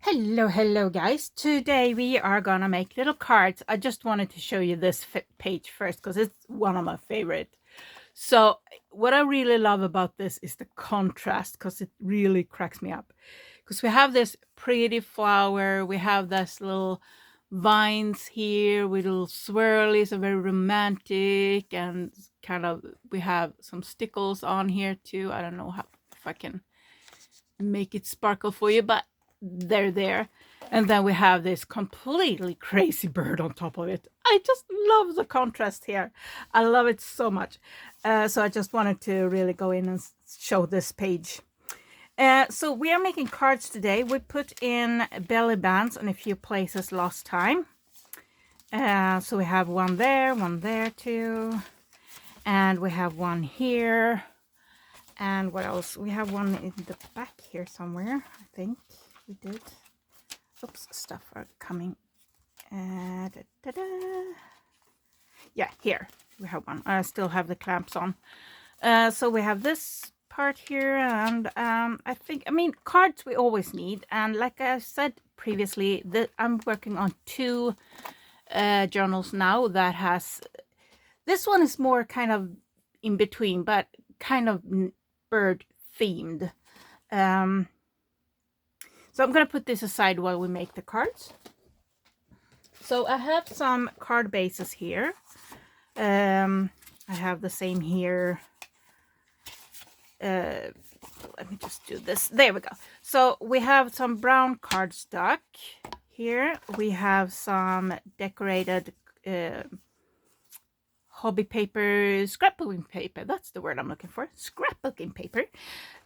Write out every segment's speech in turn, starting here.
Hello guys. Today we are gonna make little cards. I just wanted to show you this page first because it's one of my favorite. So what I really love about this is the contrast, because it really cracks me up. Because we have this pretty flower, we have this little vines here with little swirlies, are very romantic, and kind of we have some stickles on here too. I don't know if I can make it sparkle for you, but they're there. And then we have this completely crazy bird on top of it. I just love the contrast here. I love it so much. So I just wanted to really go in and show this page. So we are making cards today. We put in belly bands in a few places last time. So we have one there too. And we have one here. And what else? We have one in the back here somewhere, I think we did. Oops, stuff are coming. Yeah, here we have one. I still have the clamps on. So we have this part here, and I mean, cards we always need. And like I said previously, I'm working on two journals now that has... This one is more kind of in between, but kind of bird themed. So I'm gonna put this aside while we make the cards. So I have some card bases here. I have the same here. Let me just do this. There we go. So we have some brown cardstock here. We have some decorated hobby paper, scrapbooking paper. That's the word I'm looking for. Scrapbooking paper.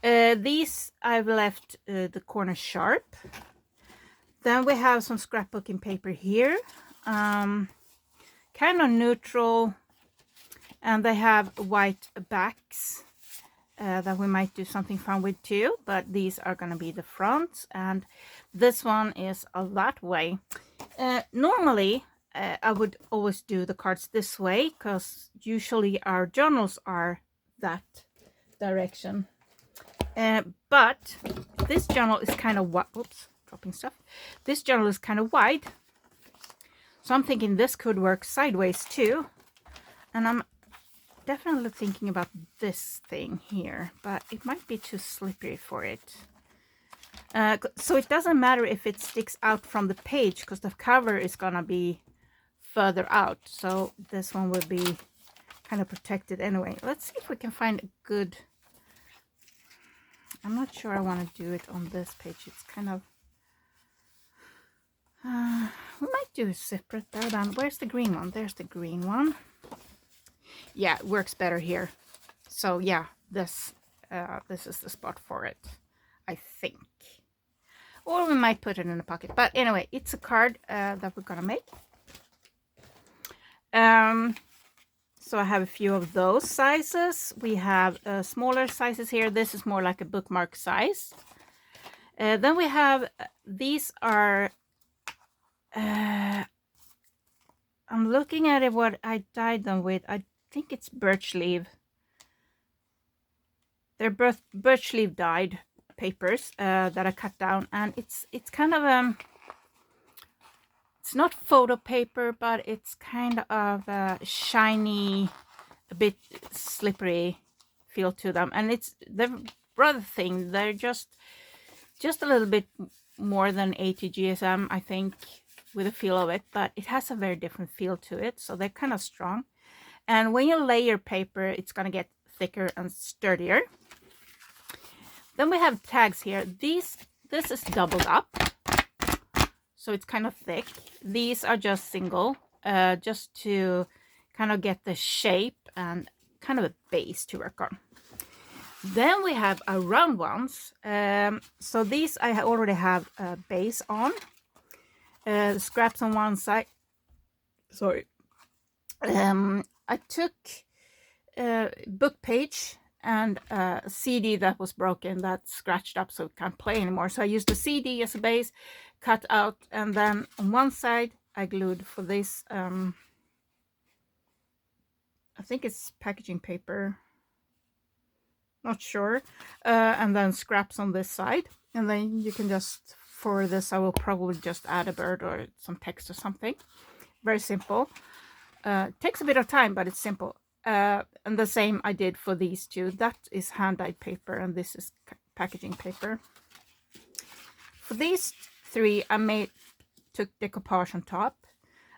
These I've left the corner sharp. Then we have some scrapbooking paper here. Kind of neutral. And they have white backs that we might do something fun with too. But these are going to be the fronts. And this one is a that way. Normally, I would always do the cards this way, because usually our journals are that direction. But this journal is kind of wide. Oops, dropping stuff. This journal is kind of wide. So I'm thinking this could work sideways too. And I'm definitely thinking about this thing here, but it might be too slippery for it. So it doesn't matter if it sticks out from the page, because the cover is gonna be further out, so this one will be kind of protected anyway. Let's see if we can find a good... I'm not sure I want to do it on this page. It's kind of... we might do a separate there then. Where's the green one? There's the green one. Yeah, it works better here. So yeah, this is the spot for it, I think. Or we might put it in a pocket. But anyway, it's a card that we're gonna make. So I have a few of those sizes. We have smaller sizes here. This is more like a bookmark size. Then we have, these are, I'm looking at it, what I dyed them with. I think it's birch leaf. They're birch leaf dyed papers that I cut down, and it's kind of it's not photo paper, but it's kind of a shiny, a bit slippery feel to them. And they're rather thin. They're just a little bit more than 80 GSM, I think, with the feel of it. But it has a very different feel to it. So they're kind of strong. And when you layer paper, it's going to get thicker and sturdier. Then we have tags here. This is doubled up. So it's kind of thick. These are just single, just to kind of get the shape and kind of a base to work on. Then we have our round ones. So these I already have a base on. Scraps on one side. Sorry. I took a book page and a CD that was broken, that scratched up, so it can't play anymore. So I used the CD as a base, cut out, and then on one side I glued for this, I think it's packaging paper, not sure, and then scraps on this side, and then you can just for this I will probably just add a bird or some text or something. Very simple. Takes a bit of time, but it's simple. And the same I did for these two. That is hand-dyed paper and this is packaging paper. For these three I took decoupage on top.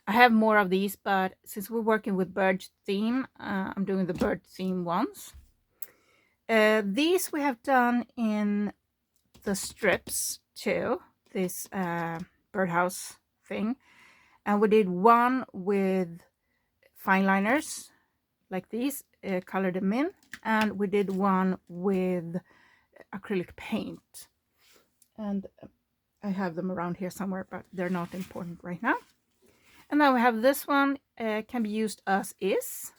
I have more of these, but since we're working with bird theme, I'm doing the bird theme ones. These we have done in the strips too, this birdhouse thing. And we did one with fine liners like these, colored them in. And we did one with acrylic paint. And I have them around here somewhere, but they're not important right now. And then we have this one, can be used as is,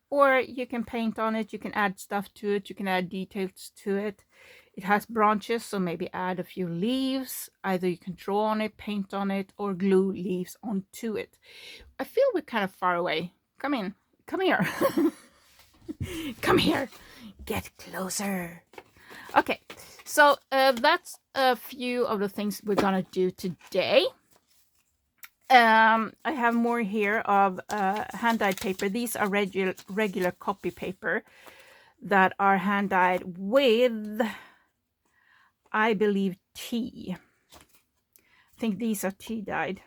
or you can paint on it, you can add stuff to it, you can add details to it. It has branches, so maybe add a few leaves. Either you can draw on it, paint on it, or glue leaves onto it. I feel we're kind of far away. Come in, come here. Come here, get closer. Okay, so that's a few of the things we're gonna do today. I have more here of hand-dyed paper. These are regular copy paper that are hand-dyed with, I believe, tea. I think these are tea dyed.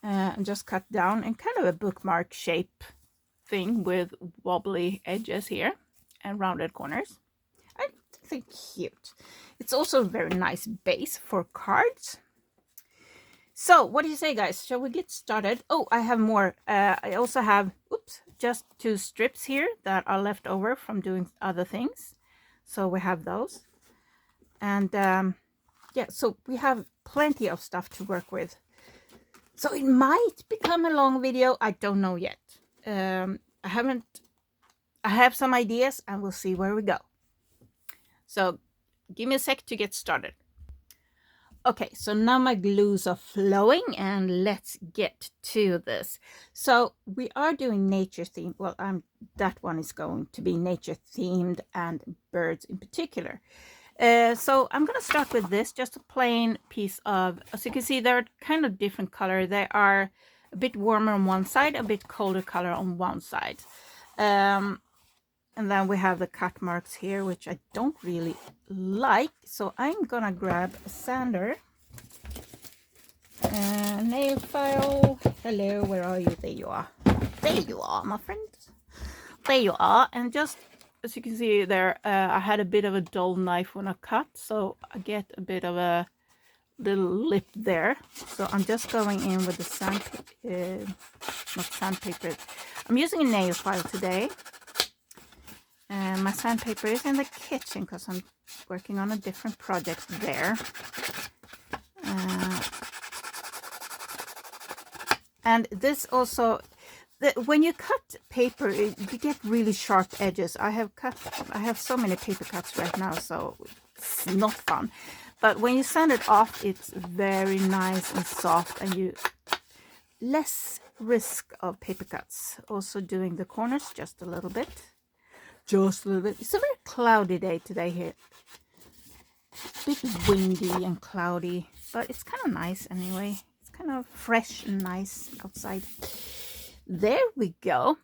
And just cut down in kind of a bookmark shape thing with wobbly edges here and rounded corners. I think cute. It's also a very nice base for cards. So what do you say, guys? Shall we get started? Oh, I have more. I also have, oops, just 2 strips here that are left over from doing other things. So we have those. And yeah, so we have plenty of stuff to work with. So it might become a long video. I don't know yet. I have some ideas and we'll see where we go. So give me a sec to get started. Okay, so now my glues are flowing and let's get to this. So we are doing nature themed. Well, that one is going to be nature themed and birds in particular. So I'm going to start with this, just a plain piece of, as you can see, they're kind of different color. They are a bit warmer on one side, a bit colder color on one side. And then we have the cut marks here, which I don't really like. So I'm gonna grab a sander, nail file. Hello, where are you? There you are. There you are, my friend. There you are. And just as you can see there, I had a bit of a dull knife when I cut, so I get a bit of a little lip there. So I'm just going in with the not sandpaper. I'm using a nail file today. My sandpaper is in the kitchen because I'm working on a different project there. And this also, when you cut paper, you get really sharp edges. I have so many paper cuts right now, so it's not fun. But when you sand it off, it's very nice and soft, and you less risk of paper cuts. Also doing the corners just a little bit. Just a little bit. It's a very cloudy day today here. A bit windy and cloudy, but it's kind of nice anyway. It's kind of fresh and nice outside. There we go.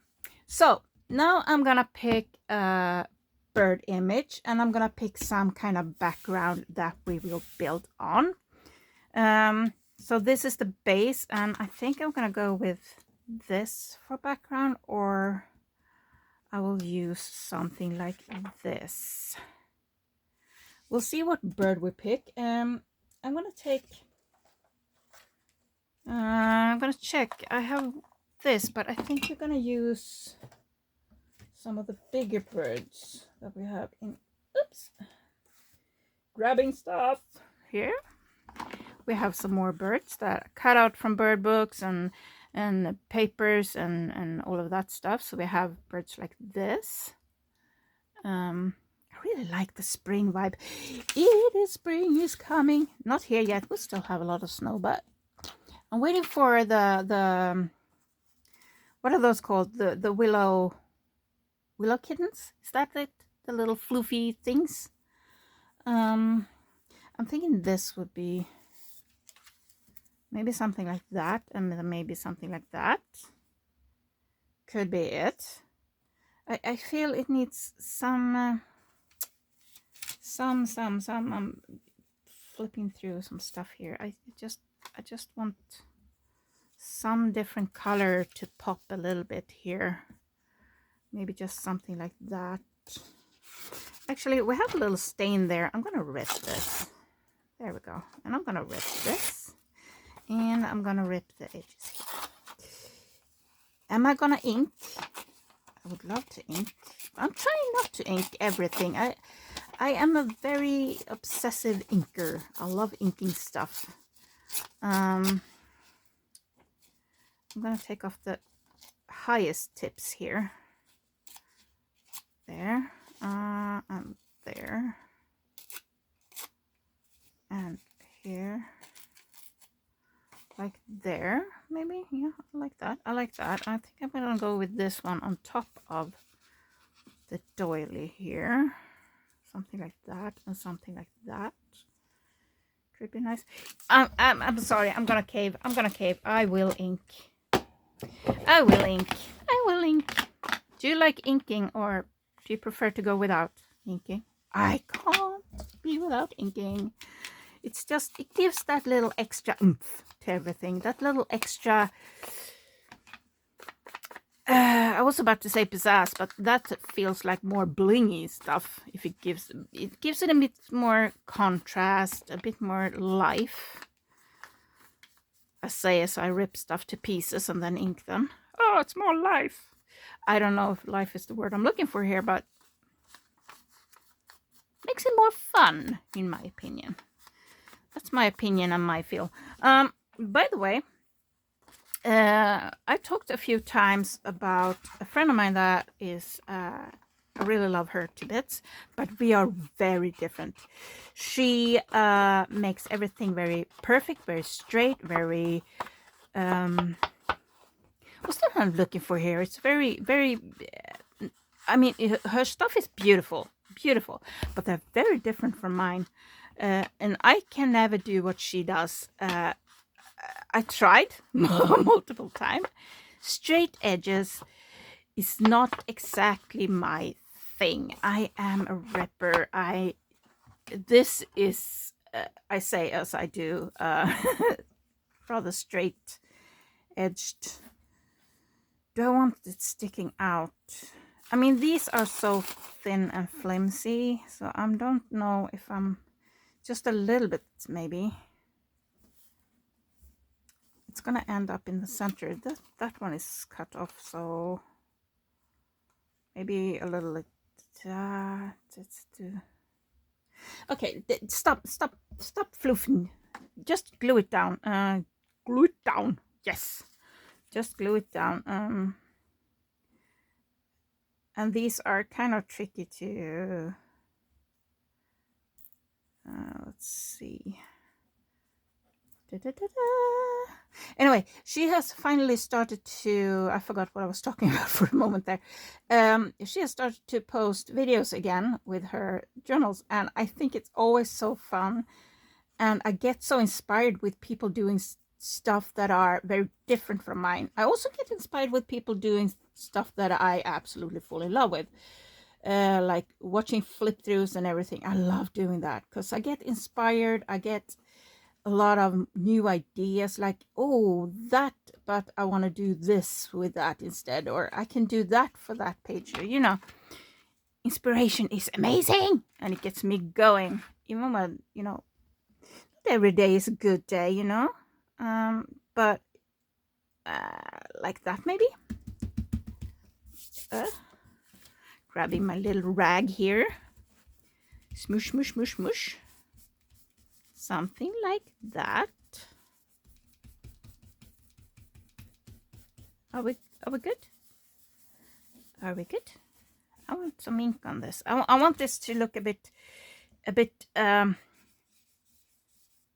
So now I'm gonna pick a bird image and I'm gonna pick some kind of background that we will build on. So this is the base, and I think I'm gonna go with this for background, or I will use something like this. We'll see what bird we pick. I'm gonna check. I have this, but I think we're gonna use some of the bigger birds that we have in, oops, grabbing stuff here. We have some more birds that are cut out from bird books and papers and all of that stuff. So we have birds like this. I really like the spring vibe. Spring is coming. Not here yet. We still have a lot of snow, but I'm waiting for the what are those called? The willow kittens? Is that it? The little floofy things. I'm thinking this would be maybe something like that, and then maybe something like that. Could be it. I feel it needs some. I'm flipping through some stuff here. I just want some different color to pop a little bit here. Maybe just something like that. Actually, we have a little stain there. I'm gonna rip this. There we go. And I'm gonna rip this. And I'm gonna rip the edges here. Am I gonna ink? I would love to ink. I'm trying not to ink everything. I am a very obsessive inker. I love inking stuff. I'm gonna take off the highest tips here. There. And there. And here. Like there, maybe. Yeah, I like that. I like that. I think I'm gonna go with this one on top of the doily here. Something like that and something like that. Could be nice. I'm sorry. I'm gonna cave. I'm gonna cave. I will ink. I will ink. I will ink. Do you like inking, or do you prefer to go without inking? I can't be without inking. It's just, it gives that little extra oomph to everything. That little extra, I was about to say pizzazz, but that feels like more blingy stuff. If it gives it a bit more contrast, a bit more life. I say as I rip stuff to pieces and then ink them. Oh, it's more life. I don't know if life is the word I'm looking for here, but makes it more fun, in my opinion. That's my opinion and my feel. By the way, I talked a few times about a friend of mine that is, I really love her to bits, but we are very different. She makes everything very perfect, very straight, very, what's that I'm looking for here? It's very, very, I mean, her stuff is beautiful, beautiful, but they're very different from mine. And I can never do what she does. I tried multiple times. Straight edges is not exactly my thing. I am a ripper. This is, I say as I do, rather straight edged. Do I want it sticking out? I mean, these are so thin and flimsy, so I don't know if I'm just a little bit, maybe. It's gonna end up in the center. That one is cut off, so maybe a little like that. Okay, stop floofing. Just glue it down. Glue it down. Yes, just glue it down. And these are kind of tricky to. Let's see. Anyway, she has finally started to, I forgot what I was talking about for a moment there. She has started to post videos again with her journals, and I think it's always so fun. And I get so inspired with people doing stuff that are very different from mine. I also get inspired with people doing stuff that I absolutely fall in love with. Like watching flip throughs and everything. I love doing that because I get inspired. I get a lot of new ideas, like, oh, that, but I want to do this with that instead, or I can do that for that page. You know, inspiration is amazing, and it gets me going, even when, you know, not every day is a good day, you know, but like that maybe. Grabbing my little rag here, smoosh, smoosh, smoosh, smoosh. Something like that. Are we good? Are we good? I want some ink on this. I want this to look a bit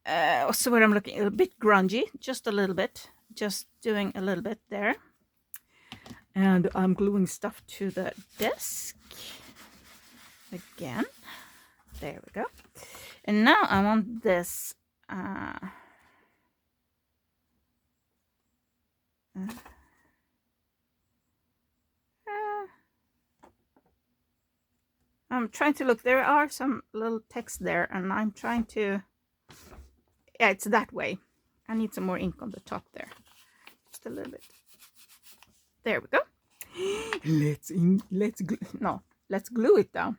what's the word I'm looking, a bit grungy, just a little bit, just doing a little bit there. And I'm gluing stuff to the desk again. There we go. And now I want this. I'm trying to look. There are some little text there, and I'm trying to. Yeah, it's that way. I need some more ink on the top there. Just a little bit. There we go. Let's glue it down.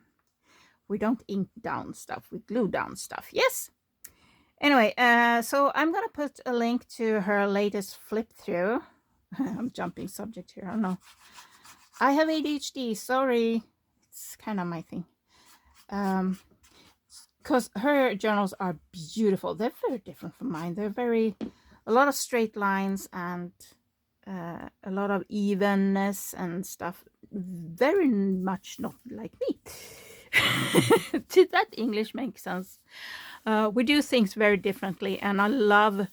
We don't ink down stuff. We glue down stuff. Yes. Anyway, so I'm gonna put a link to her latest flip through. I'm jumping subject here. I don't know. I have ADHD. Sorry. It's kind of my thing. Because her journals are beautiful. They're very different from mine. They're a lot of straight lines and a lot of evenness and stuff. Very much not like me. Did that English make sense? We do things very differently, and I love,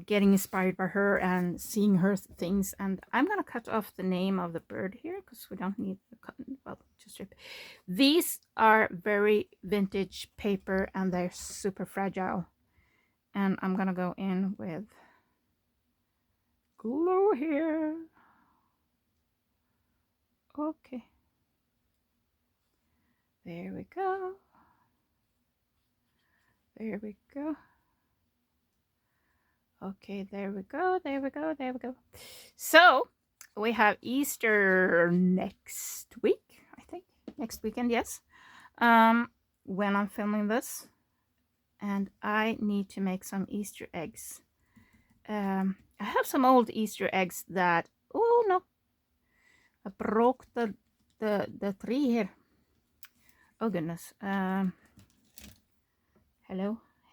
getting inspired by her and seeing her things. And I'm gonna cut off the name of the bird here because we don't need the cotton. Well, just rip. These are very vintage paper and they're super fragile. And I'm gonna go in with glue here. Okay. There we go. There we go. Okay, there we go, there we go, there we go. So, we have Easter next week, I think. Next weekend, yes. When I'm filming this. And I need to make some Easter eggs. I have some old Easter eggs that... Oh, no. I broke the tree here. Oh, goodness. Hello,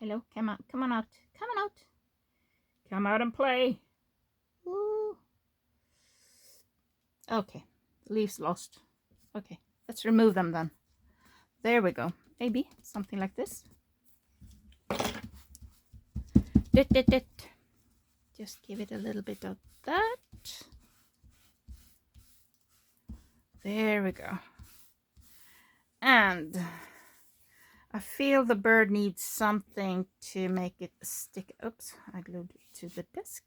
hello, come on out, come on out. Come out and play. Woo. Okay, leaves lost. Okay, let's remove them then. There we go. Maybe something like this. Just give it a little bit of that. There we go. And I feel the bird needs something to make it stick. Oops, I glued it to the desk.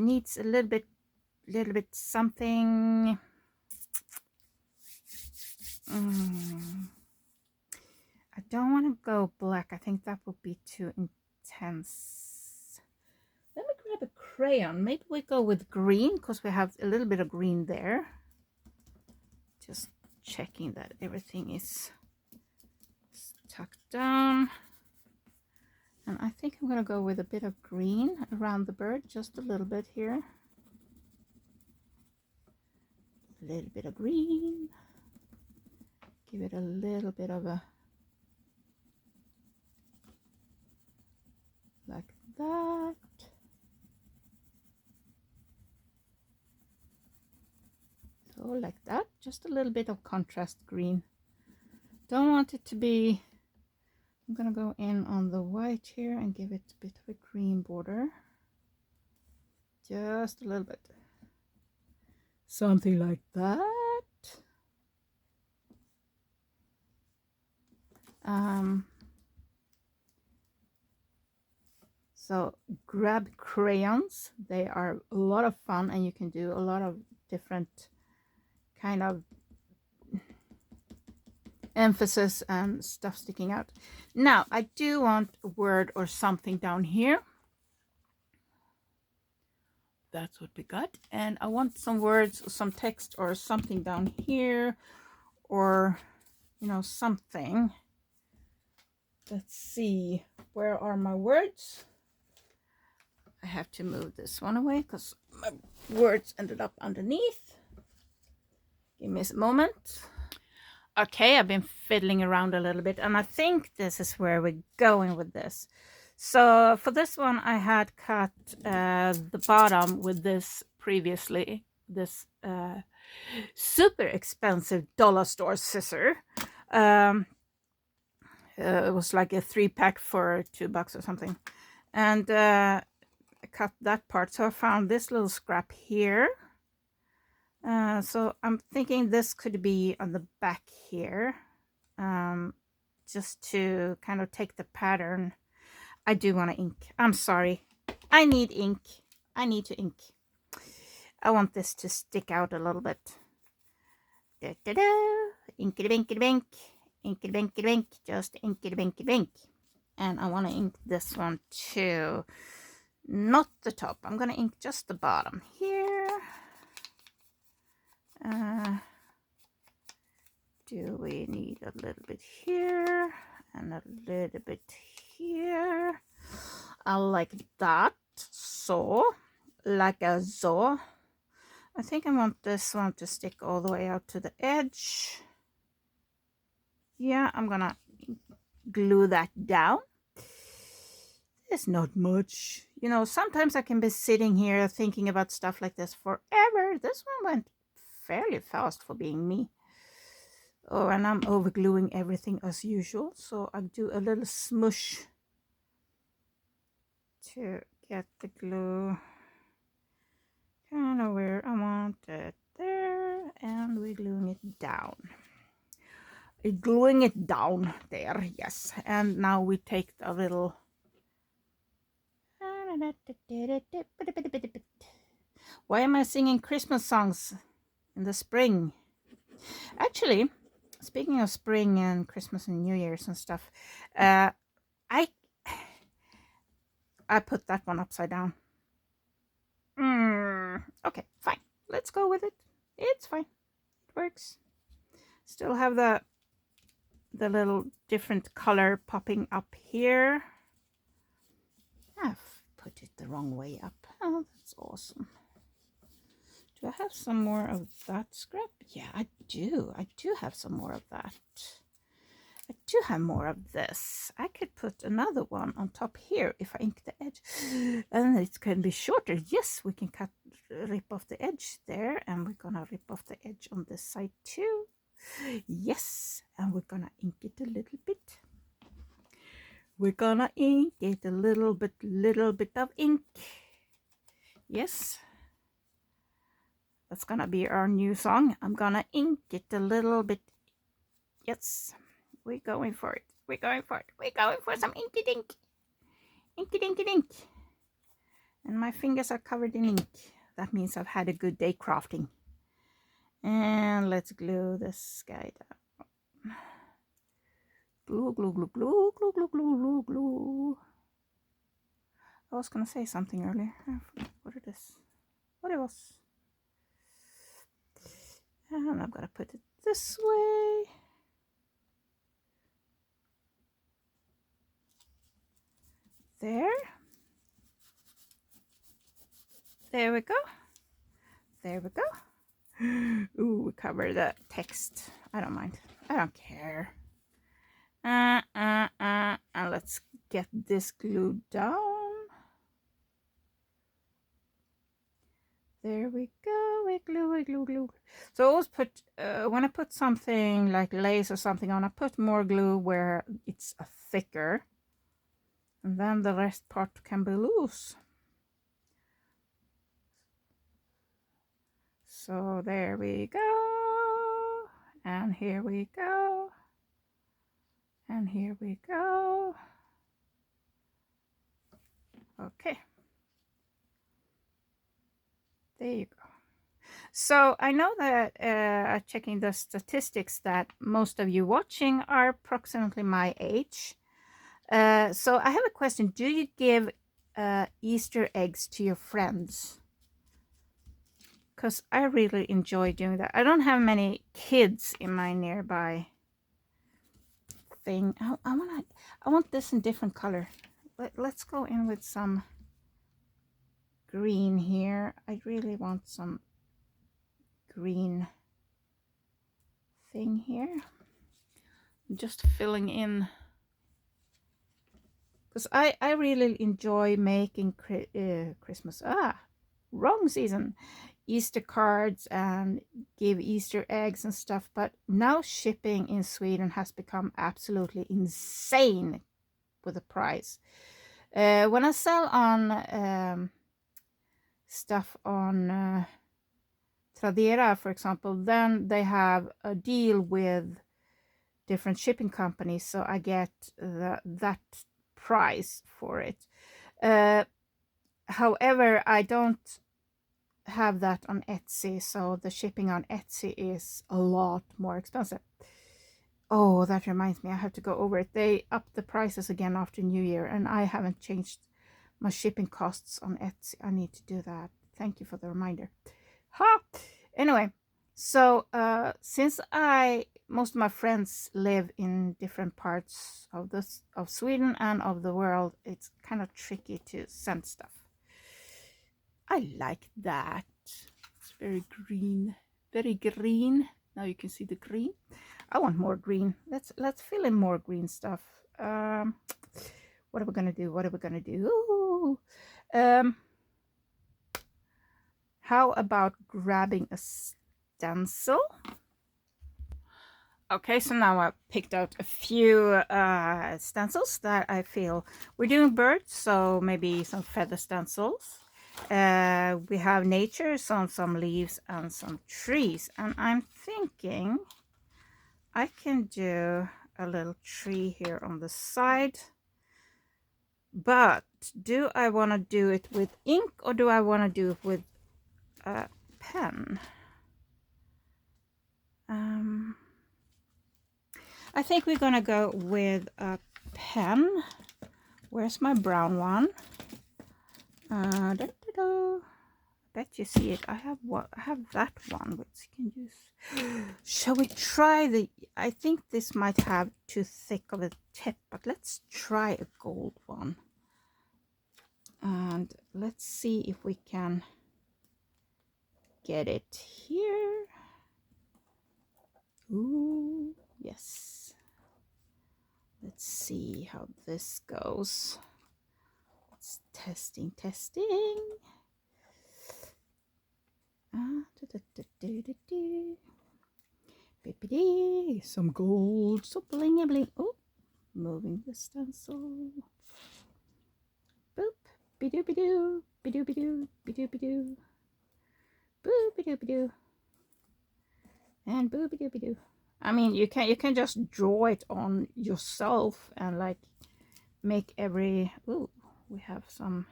Needs a little bit something. I don't want to go black. I think that would be too intense. Let me grab a crayon. Maybe we go with green because we have a little bit of green there. Just checking that everything is tucked down. And I think I'm going to go with a bit of green around the bird, just a little bit here. A little bit of green. Give it a little bit of a... like that. So like that, just a little bit of contrast green. Don't want it to be... I'm gonna go in on the white here and give it a bit of a green border. Just a little bit. Something like that. So grab crayons. They are a lot of fun and you can do a lot of different kind of emphasis and stuff sticking out. Now I do want a word or something down here. That's what we got. And I want some words, some text or something down here, or something. Let's see, where are my words? I have to move this one away because my words ended up underneath. Give me a moment. Okay, I've been fiddling around a little bit and I think this is where we're going with this. So for this one, I had cut the bottom with this previously, this super expensive dollar store scissor. It was like a 3-pack for $2 or something. And I cut that part. So I found this little scrap here. So I'm thinking this could be on the back here. just to kind of take the pattern. I do want to ink. I'm sorry. I need ink. I need to ink. I want this to stick out a little bit. Da, da, da. Inkity binkity bink. Inkity binkity bink. Just inkity binkity bink. And I want to ink this one too. Not the top. I'm going to ink just the bottom here. Do we need a little bit here and a little bit here? I like that. So, like a so. I think I want this one to stick all the way out to the edge. Yeah, I'm gonna glue that down. It's not much. You know, sometimes I can be sitting here thinking about stuff like this forever. This one went fairly fast for being me. Oh, and I'm over gluing everything as usual. So I'll do a little smush to get the glue kind of where I want it there. And we're gluing it down. Gluing it down there, yes. And now we take a little... Why am I singing Christmas songs in the spring? Actually, speaking of spring and Christmas and New Year's and stuff, I put that one upside down. Okay, fine. Let's go with it. It's fine. It works. Still have the little different color popping up here. I've put it the wrong way up. Oh, that's awesome. Do I have some more of that scrap? Yeah, I do. I do have some more of that. I do have more of this. I could put another one on top here if I ink the edge. And it can be shorter. Yes, we can rip off the edge there. And we're going to rip off the edge on this side too. Yes, and we're going to ink it a little bit. We're going to ink it a little bit of ink. Yes. That's gonna be our new song. I'm gonna ink it a little bit. Yes, we're going for it. We're going for it. We're going for some inky dink. Inky dinky dink. And my fingers are covered in ink. That means I've had a good day crafting. And let's glue this guy down. Glue, glue, glue, glue, glue, glue, glue, glue, glue. I was gonna say something earlier. I forgot what it is. What it was. And I'm gonna put it this way. There. There we go. There we go. Ooh, we cover the text. I don't mind. I don't care. And let's get this glued down. There we go. We glue, we glue, glue. So I always put, when I put something like lace or something on, I put more glue where it's thicker. And then the rest part can be loose. So there we go. And here we go. And here we go. Okay. There you go. So I know that checking the statistics that most of you watching are approximately my age. So I have a question. Do you give Easter eggs to your friends? Because I really enjoy doing that. I don't have many kids in my nearby thing. I want this in different color. Let's go in with some green here. I really want some green thing here. I'm just filling in because I really enjoy making Christmas. Wrong season. Easter cards and give Easter eggs and stuff, but now shipping in Sweden has become absolutely insane with the price. When I sell on stuff on Tradera, for example, then they have a deal with different shipping companies, so I get that price for it. However, I don't have that on Etsy, so the shipping on Etsy is a lot more expensive. Oh, that reminds me, I have to go over it. They upped the prices again after New Year, and I haven't changed my shipping costs on Etsy. I need to do that. Thank you for the reminder. Ha! Anyway, so since most of my friends live in different parts of Sweden and of the world, it's kind of tricky to send stuff. I like that. It's very green, very green. Now you can see the green. I want more green. Let's fill in more green stuff. What are we gonna do? What are we gonna do? How about grabbing a stencil? Okay, so now I picked out a few stencils that I feel we're doing birds, so maybe some feather stencils. We have nature, some leaves and some trees, and I'm thinking I can do a little tree here on the side. But do I want to do it with ink, or do I want to do it with a pen? I think we're gonna go with a pen. Where's my brown one? I bet you see it. I have that one which you can use. Shall we try the? I think this might have too thick of a tip, but let's try a gold one. And let's see if we can get it here. Ooh, yes. Let's see how this goes. It's testing. Some gold, so bling bling. Oh, moving the stencil. Boop, bidoo bidoo, bidoo bidoo, bidoo bidoo, boo bidoo bidoo, and boo bidoo bidoo. I mean, you can just draw it on yourself and like make every. Ooh, we have some.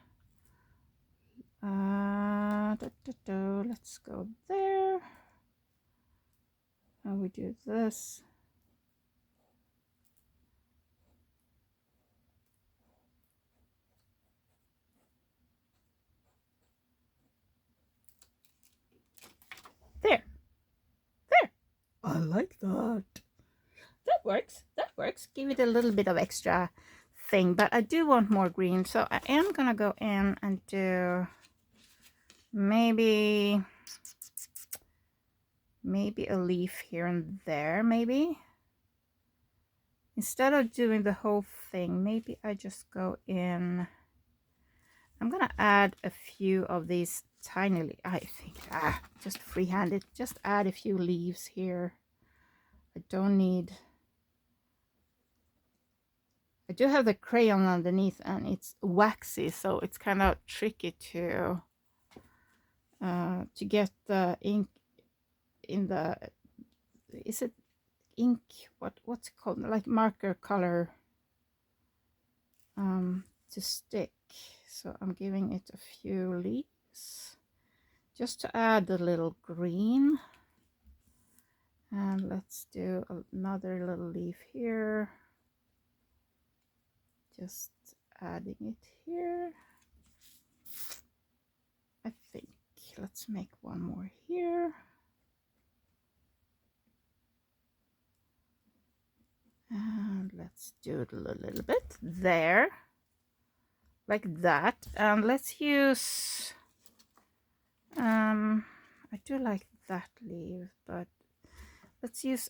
Let's go there. And we do this. There. I like that. That works. Give it a little bit of extra thing, but I do want more green, so I am gonna go in and do maybe a leaf here and there. Maybe instead of doing the whole thing, maybe I just go in. I'm gonna add a few of these tiny, I think, just freehand-it, just add a few leaves here. I don't need, I do have the crayon underneath and it's waxy, so it's kind of tricky to get the ink in the, is it ink, what's it called, like marker color to stick. So I'm giving it a few leaves just to add a little green. And let's do another little leaf here. Just adding it here. I think let's make one more here. And let's do it a little bit there. Like that. And let's use, I do like that leaf, but let's use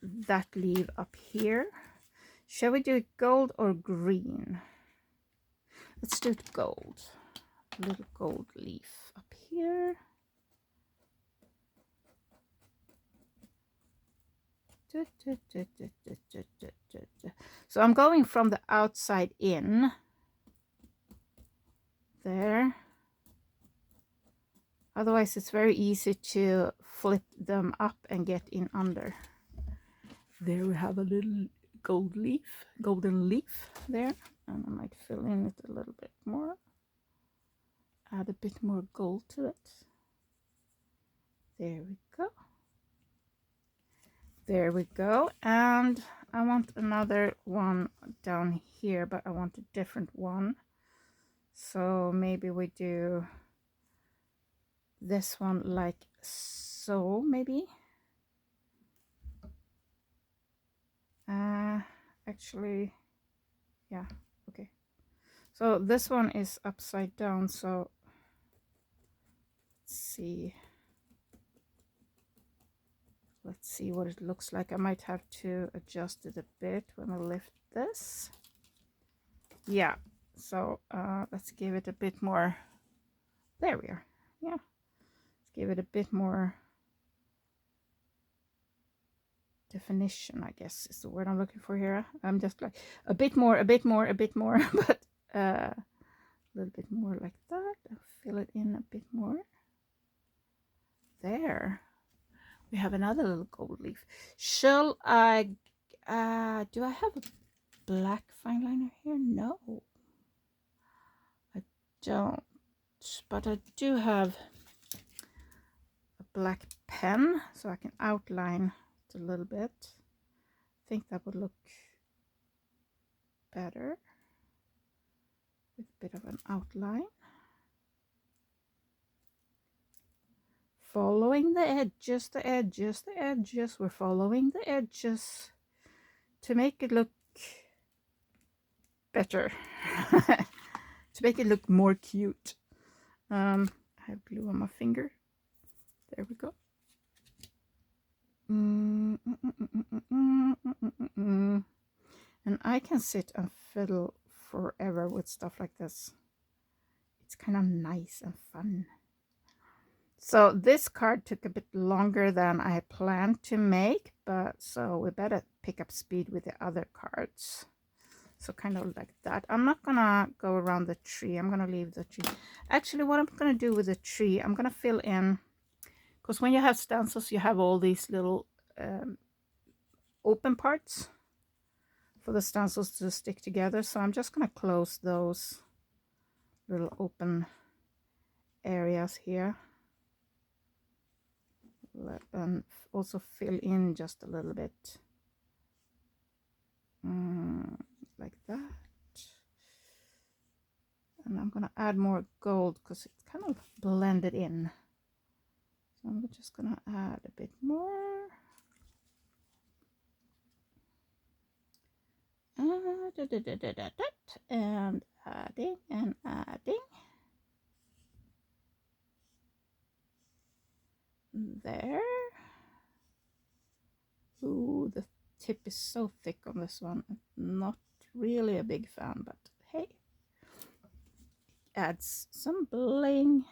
that leaf up here. Shall we do it gold or green? Let's do it gold. A little gold leaf up here. So I'm going from the outside in. There. Otherwise it's very easy to flip them up and get in under. There we have a little golden leaf there, and I might fill in it a little bit more, add a bit more gold to it. There we go. There we go. And I want another one down here, but I want a different one. So maybe we do this one like so, maybe. Actually, yeah, okay. So this one is upside down, so let's see what it looks like. I might have to adjust it a bit when I lift this. Yeah, so let's give it a bit more. There we are. Yeah, let's give it a bit more definition, I guess is the word I'm looking for here. I'm just like a bit more, but a little bit more like that. I'll fill it in a bit more. There. We have another little gold leaf. Shall I, do I have a black fine liner here? No, I don't, but I do have a black pen, so I can outline it a little bit. I think that would look better with a bit of an outline. Following the edges, the edges. We're following the edges to make it look better, to make it look more cute. I have glue on my finger. There we go. And I can sit and fiddle forever with stuff like this. It's kind of nice and fun. So this card took a bit longer than I had planned to make, but so we better pick up speed with the other cards. So kind of like that. I'm not gonna go around the tree. I'm gonna leave the tree. Actually, what I'm gonna do with the tree, I'm gonna fill in, because when you have stencils, you have all these little open parts for the stencils to stick together. So I'm just gonna close those little open areas here. And also fill in just a little bit like that, and I'm gonna add more gold because it's kind of blended in, so I'm just gonna add a bit more, and adding and adding. There. Ooh, the tip is so thick on this one. Not really a big fan, but hey, adds some bling.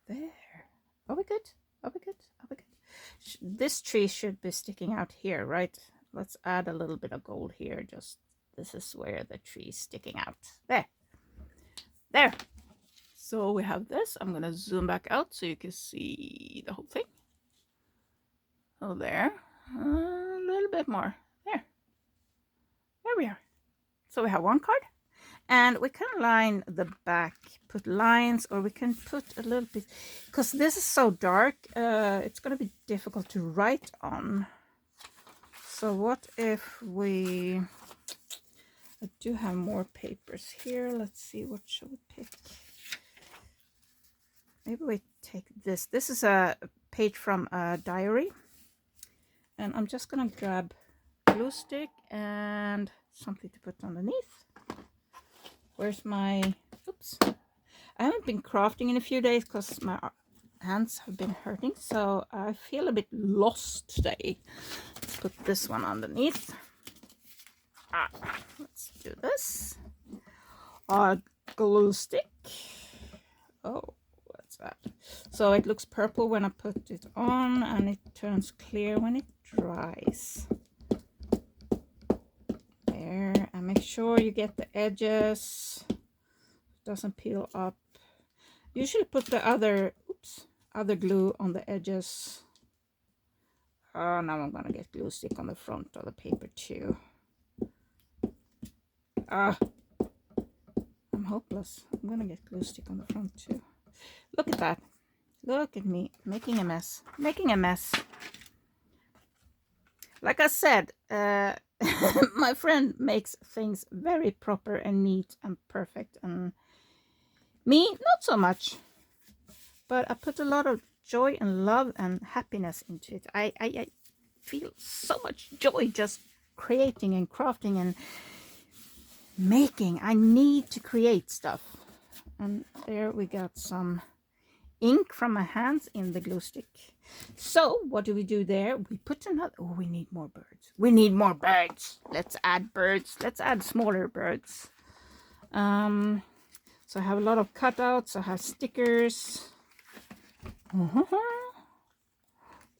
There. Are we good? Are we good? Are we good? This tree should be sticking out here, right? Let's add a little bit of gold here. Just this is where the tree is sticking out. There. There. So we have this. I'm going to zoom back out so you can see the whole thing. Oh, there. A little bit more. There. There we are. So we have one card. And we can line the back, put lines, or we can put a little bit, because this is so dark, it's going to be difficult to write on. So what if we, I do have more papers here. Let's see, what should we pick? Maybe we take this. This is a page from a diary. And I'm just going to grab glue stick and something to put underneath. Where's my, oops, I haven't been crafting in a few days because my hands have been hurting, so I feel a bit lost today. Let's put this one underneath. Let's do this. Glue stick. Oh, what's that? So it looks purple when I put it on, and it turns clear when it dries. There, and Make sure you get the edges, doesn't peel up. Usually put the other glue on the edges. Oh, now I'm gonna get glue stick on the front of the paper too. Ah, I'm hopeless. I'm gonna get glue stick on the front too. Look at that. Look at me making a mess. Making a mess. Like I said, my friend makes things very proper and neat and perfect, and me, not so much. But I put a lot of joy and love and happiness into it. I feel so much joy just creating and crafting and making. I need to create stuff. And there we got some ink from my hands in the glue stick. So what do we do there? We put another, oh, we need more birds. We need more birds. Let's add birds. Let's add smaller birds. So I have a lot of cutouts. I have stickers.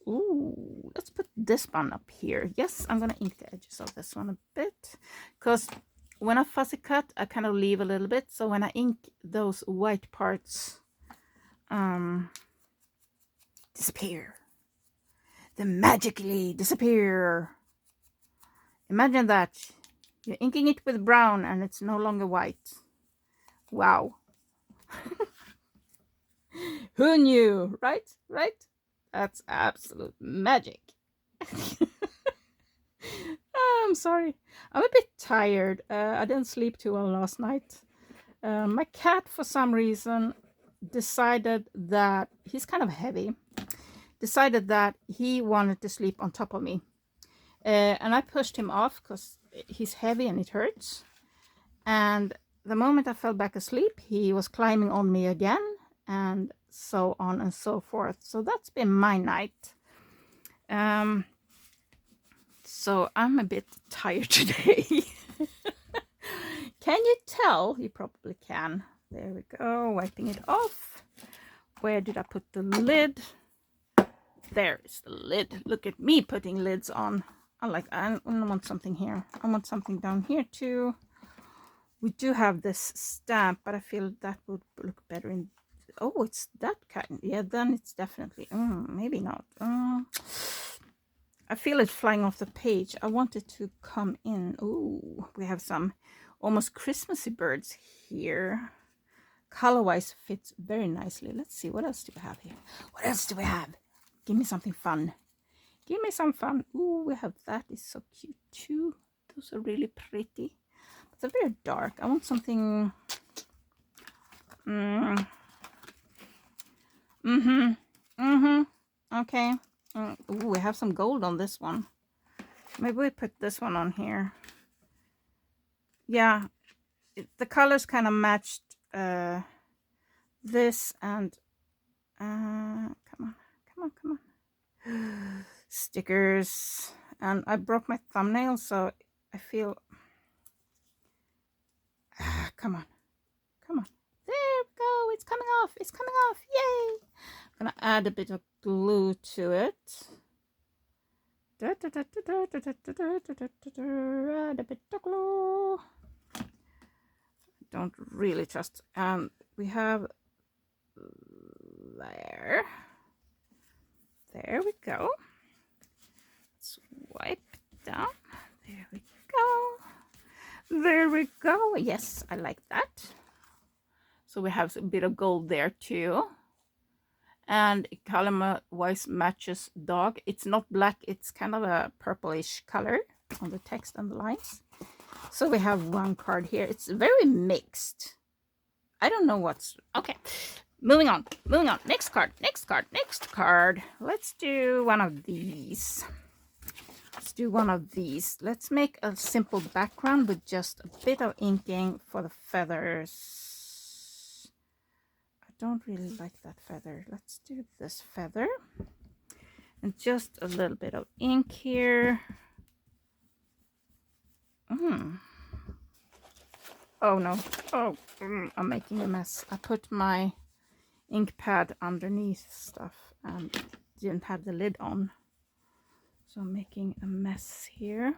Ooh, let's put this one up here. Yes, I'm gonna ink the edges of this one a bit, because when I fussy cut, I kind of leave a little bit. So when I ink, those white parts disappear. They magically disappear. Imagine that. You're inking it with brown and it's no longer white. Wow. Who knew? Right? Right? That's absolute magic. I'm sorry. I'm a bit tired. I didn't sleep too well last night. My cat, for some reason, decided that he's kind of heavy. Decided that he wanted to sleep on top of me. And I pushed him off because he's heavy and it hurts. And the moment I fell back asleep, he was climbing on me again, and so on and so forth. So that's been my night. So I'm a bit tired today. Can you tell? You probably can. There we go, wiping it off. Where did I put the lid? There is the lid. Look at me putting lids on. I want something here. I want something down here too. We do have this stamp, but I feel that would look better in... Oh, it's that kind. Yeah, then it's definitely... maybe not. I feel it flying off the page. I want it to come in. Oh, we have some almost Christmassy birds here. Color-wise fits very nicely. Let's see, what else do we have here? What else do we have? Give me something fun. Give me some fun. Ooh, we have that. Is so cute too. Those are really pretty. But they're very dark. I want something... Okay. Ooh, we have some gold on this one. Maybe we put this one on here. Yeah, the colors kind of matched this and come on. Stickers. And I broke my thumbnail, so I feel... come on. There we go. It's coming off. Yay. I'm gonna add a bit of glue to it. Add a bit of glue. Don't really trust. And we have there we go. Let's wipe it down. There we go. Yes, I like that. So we have a bit of gold there too. And color wise matches dog. It's not black, it's kind of a purplish color on the text and the lines. So we have one card here. It's very mixed. I don't know what's... Okay, moving on. Next card. Let's do one of these. Let's make a simple background with just a bit of inking for the feathers. I don't really like that feather. Let's do this feather. And just a little bit of ink here. Oh no. I'm making a mess. I put my ink pad underneath stuff and didn't have the lid on. So I'm making a mess here.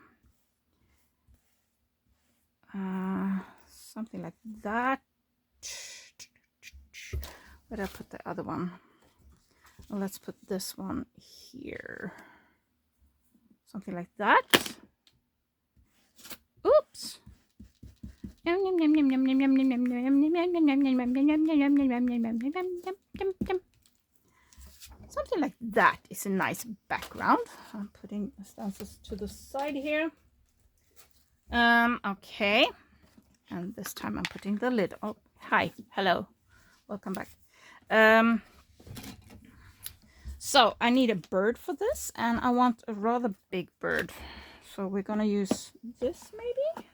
something like that. Where did I put the other one? Well, let's put this one here. Something like that. Oops. Something like that is a nice background. I'm putting stances to the side here. Okay. And this time I'm putting the lid. Oh, hi. Hello. Welcome back. So I need a bird for this, and I want a rather big bird. So we're gonna use this maybe?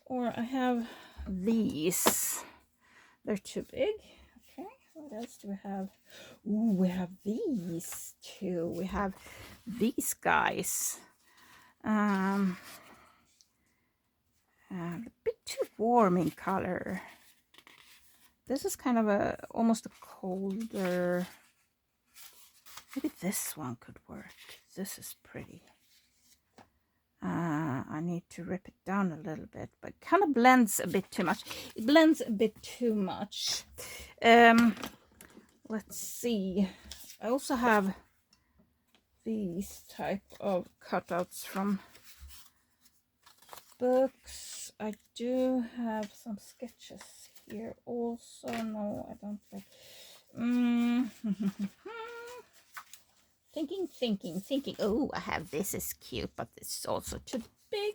Or I have these. They're too big. Okay, what else do we have? Ooh, we have these two. We have these guys. A bit too warm in color. This is kind of almost a colder. Maybe this one could work. This is pretty. I need to rip it down a little bit, but it kind of blends a bit too much. It blends a bit too much. Let's see. I also have these type of cutouts from books. I do have some sketches here also. No, I don't like. Thinking. Oh, I have this is cute, but this is also too big.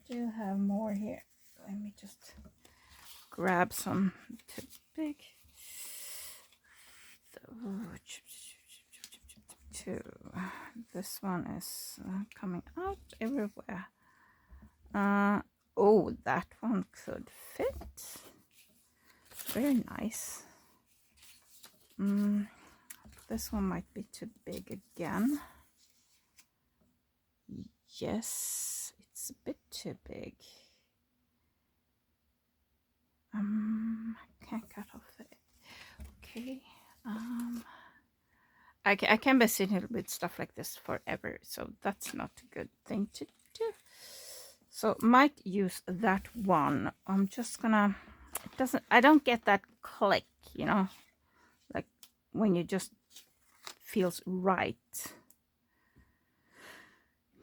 Do have more here. Let me just grab some too big. This one is coming out everywhere. Oh, that one could fit. Very nice. This one might be too big again. Yes, it's a bit too big. I can't cut off it. Okay. I can be sitting with stuff like this forever, so that's not a good thing to do. So might use that one. I'm just gonna. I don't get that click, you know, like when you just feels right.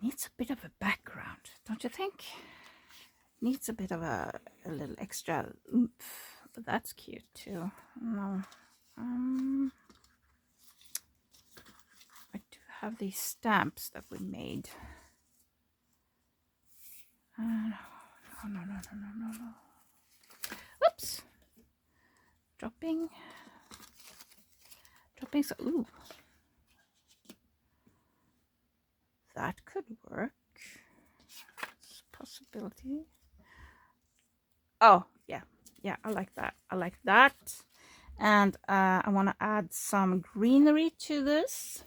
Needs a bit of a background, don't you think? Needs a bit of a little extra oomph, but that's cute too. No, I do have these stamps that we made. No. Whoops! Dropping. So, ooh. That could work. It's a possibility. Oh, yeah. Yeah, I like that. And I want to add some greenery to this.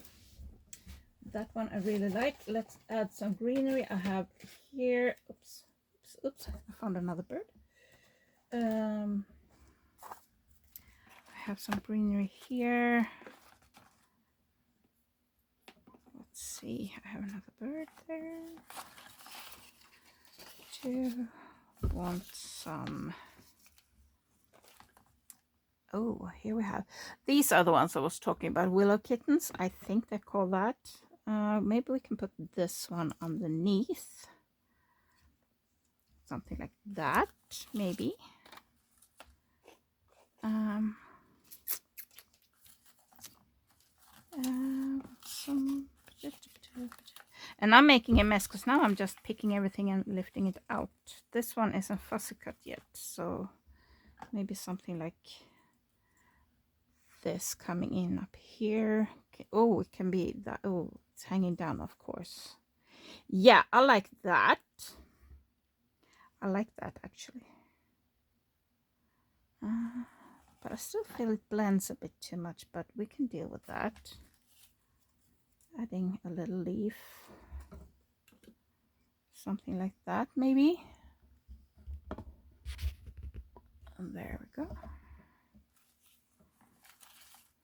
That one I really like. Let's add some greenery. I have here. Oops. I found another bird. I have some greenery here. Let's see. I have another bird there. Want some. Oh, here we have. These are the ones I was talking about. Willow kittens. I think they call that. Maybe we can put this one underneath. Something like that, maybe. And I'm making a mess because now I'm just picking everything and lifting it out. This one isn't fussy cut yet, so maybe something like this coming in up here. Okay. Oh, it can be that. Oh, it's hanging down, of course. Yeah, I like that. I like that actually. But I still feel it blends a bit too much, but we can deal with that. Adding a little leaf. Something like that, maybe. And there we go.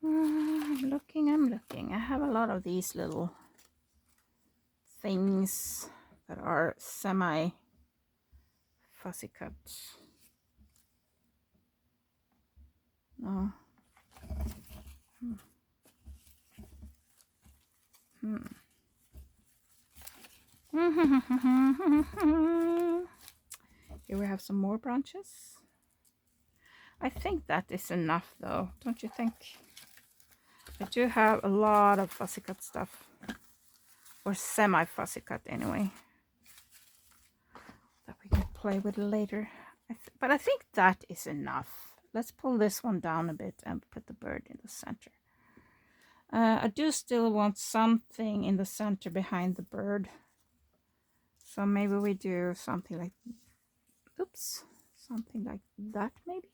I'm looking. I have a lot of these little things that are semi fussy cut. No. Here we have some more branches. I think that is enough though, don't you think? I do have a lot of fussy cut stuff, or semi fussy cut anyway, that we can play with later. But I think that is enough. Let's pull this one down a bit and put the bird in the center. I do still want something in the center behind the bird. So maybe we do something like, oops, something like that maybe.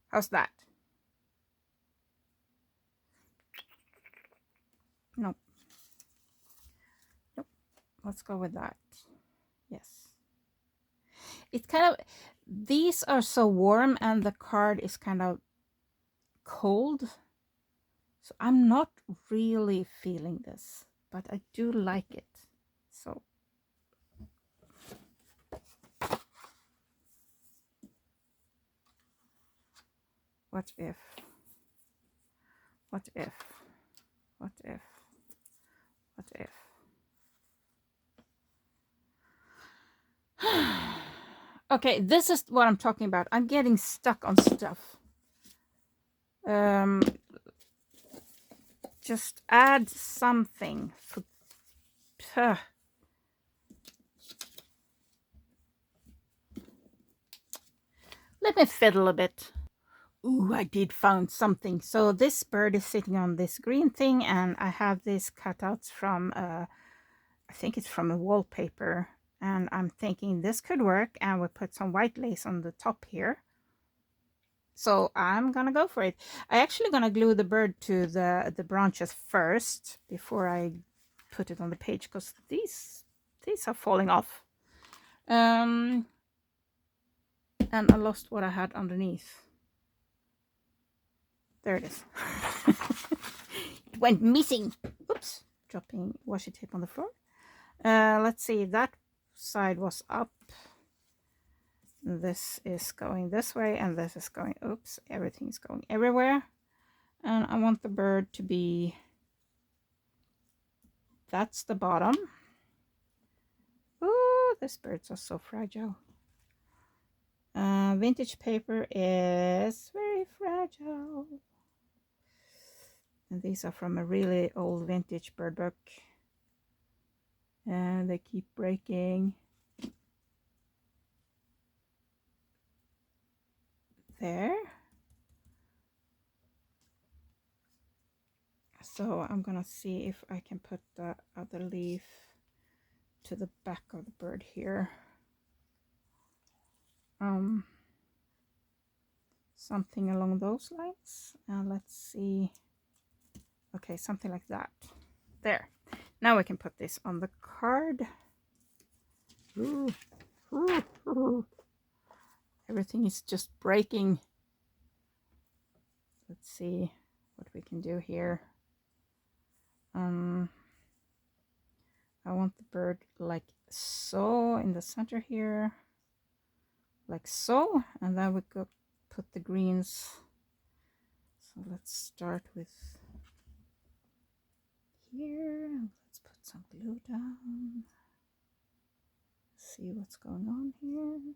How's that? Nope. Nope. Let's go with that. Yes. It's kind of, these are so warm and the card is kind of cold. So I'm not really feeling this, but I do like it. So what if? What if? What if? What if? Okay, this is what I'm talking about. I'm getting stuck on stuff. Just add something. Let me fiddle a bit. Ooh, I did found something. So this bird is sitting on this green thing, and I have these cutouts from, I think it's from a wallpaper. And I'm thinking this could work, and we put some white lace on the top here. So I'm gonna go for it. I actually gonna glue the bird to the branches first before I put it on the page, because these are falling off. And I lost what I had underneath. There it is. It went missing. Oops, dropping washi tape on the floor. Let's see, that side was up. This is going this way, and this is going, oops, everything is going everywhere. And I want the bird to be, that's the bottom. Ooh, these birds are so fragile. Vintage paper is very fragile. And these are from a really old vintage bird book. And they keep breaking. There. So I'm gonna see if I can put the other leaf to the back of the bird here. Something along those lines. And let's see. Okay, something like that. There. Now we can put this on the card. Ooh. Ooh. Ooh. Everything is just breaking. Let's see what we can do here. I want the bird like so in the center here, like so, and then we could put the greens. So let's start with here. Let's put some glue down. See what's going on here.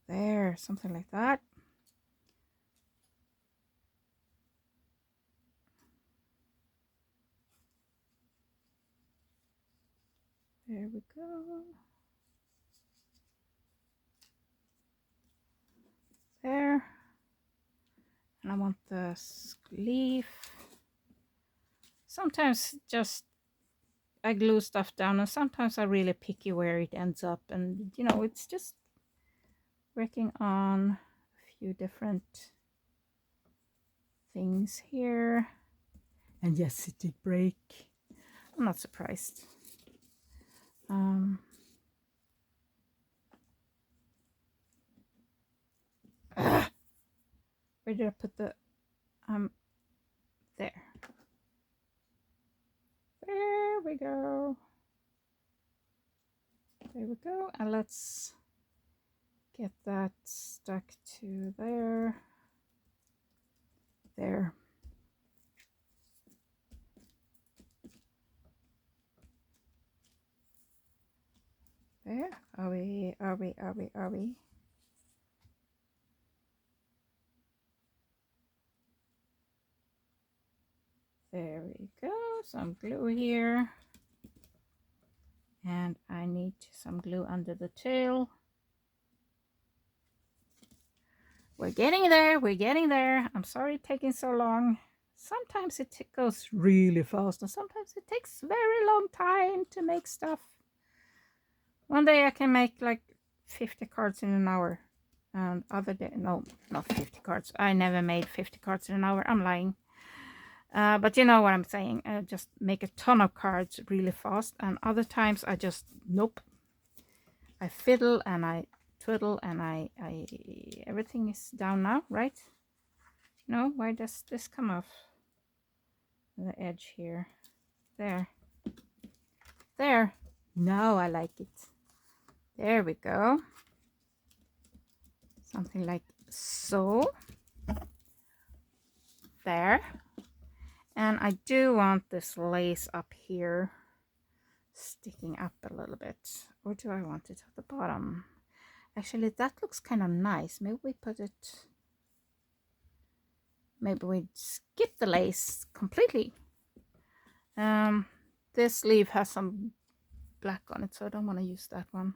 There, something like that. There we go. There. And I want the leaf. Sometimes just I glue stuff down, and sometimes I'm really picky where it ends up, and you know, it's just working on a few different things here. And yes, it did break. I'm not surprised. Where did I put the there? There we go. There we go. And let's get that stuck to there. There. There. Are we? There we go. Some glue here. And I need some glue under the tail. We're getting there. We're getting there. I'm sorry it's taking so long. Sometimes it goes really fast and sometimes it takes a very long time to make stuff. One day I can make like 50 cards in an hour. And other day, no, not 50 cards. I never made 50 cards in an hour. I'm lying. But you know what I'm saying. I just make a ton of cards really fast. And other times I just, nope. I fiddle and I twiddle and I everything is down now, right? No, why does this come off? The edge here. There. There. Now I like it. There we go. Something like so. There. And I do want this lace up here sticking up a little bit. Or do I want it at the bottom? Actually, that looks kind of nice. Maybe we put it... Maybe we skip the lace completely. This sleeve has some black on it, so I don't want to use that one.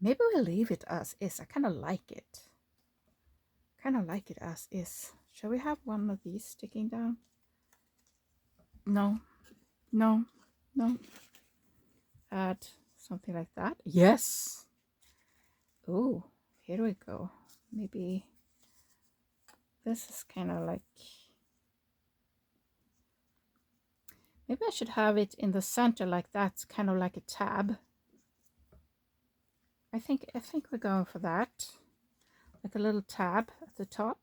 Maybe we'll leave it as is. I kind of like it. Kind of like it as is. Shall we have one of these sticking down? No. No. No. Add something like that. Yes. Oh, here we go. Maybe this is kind of like... Maybe I should have it in the center like that, kind of like a tab. I think we're going for that. Like a little tab at the top.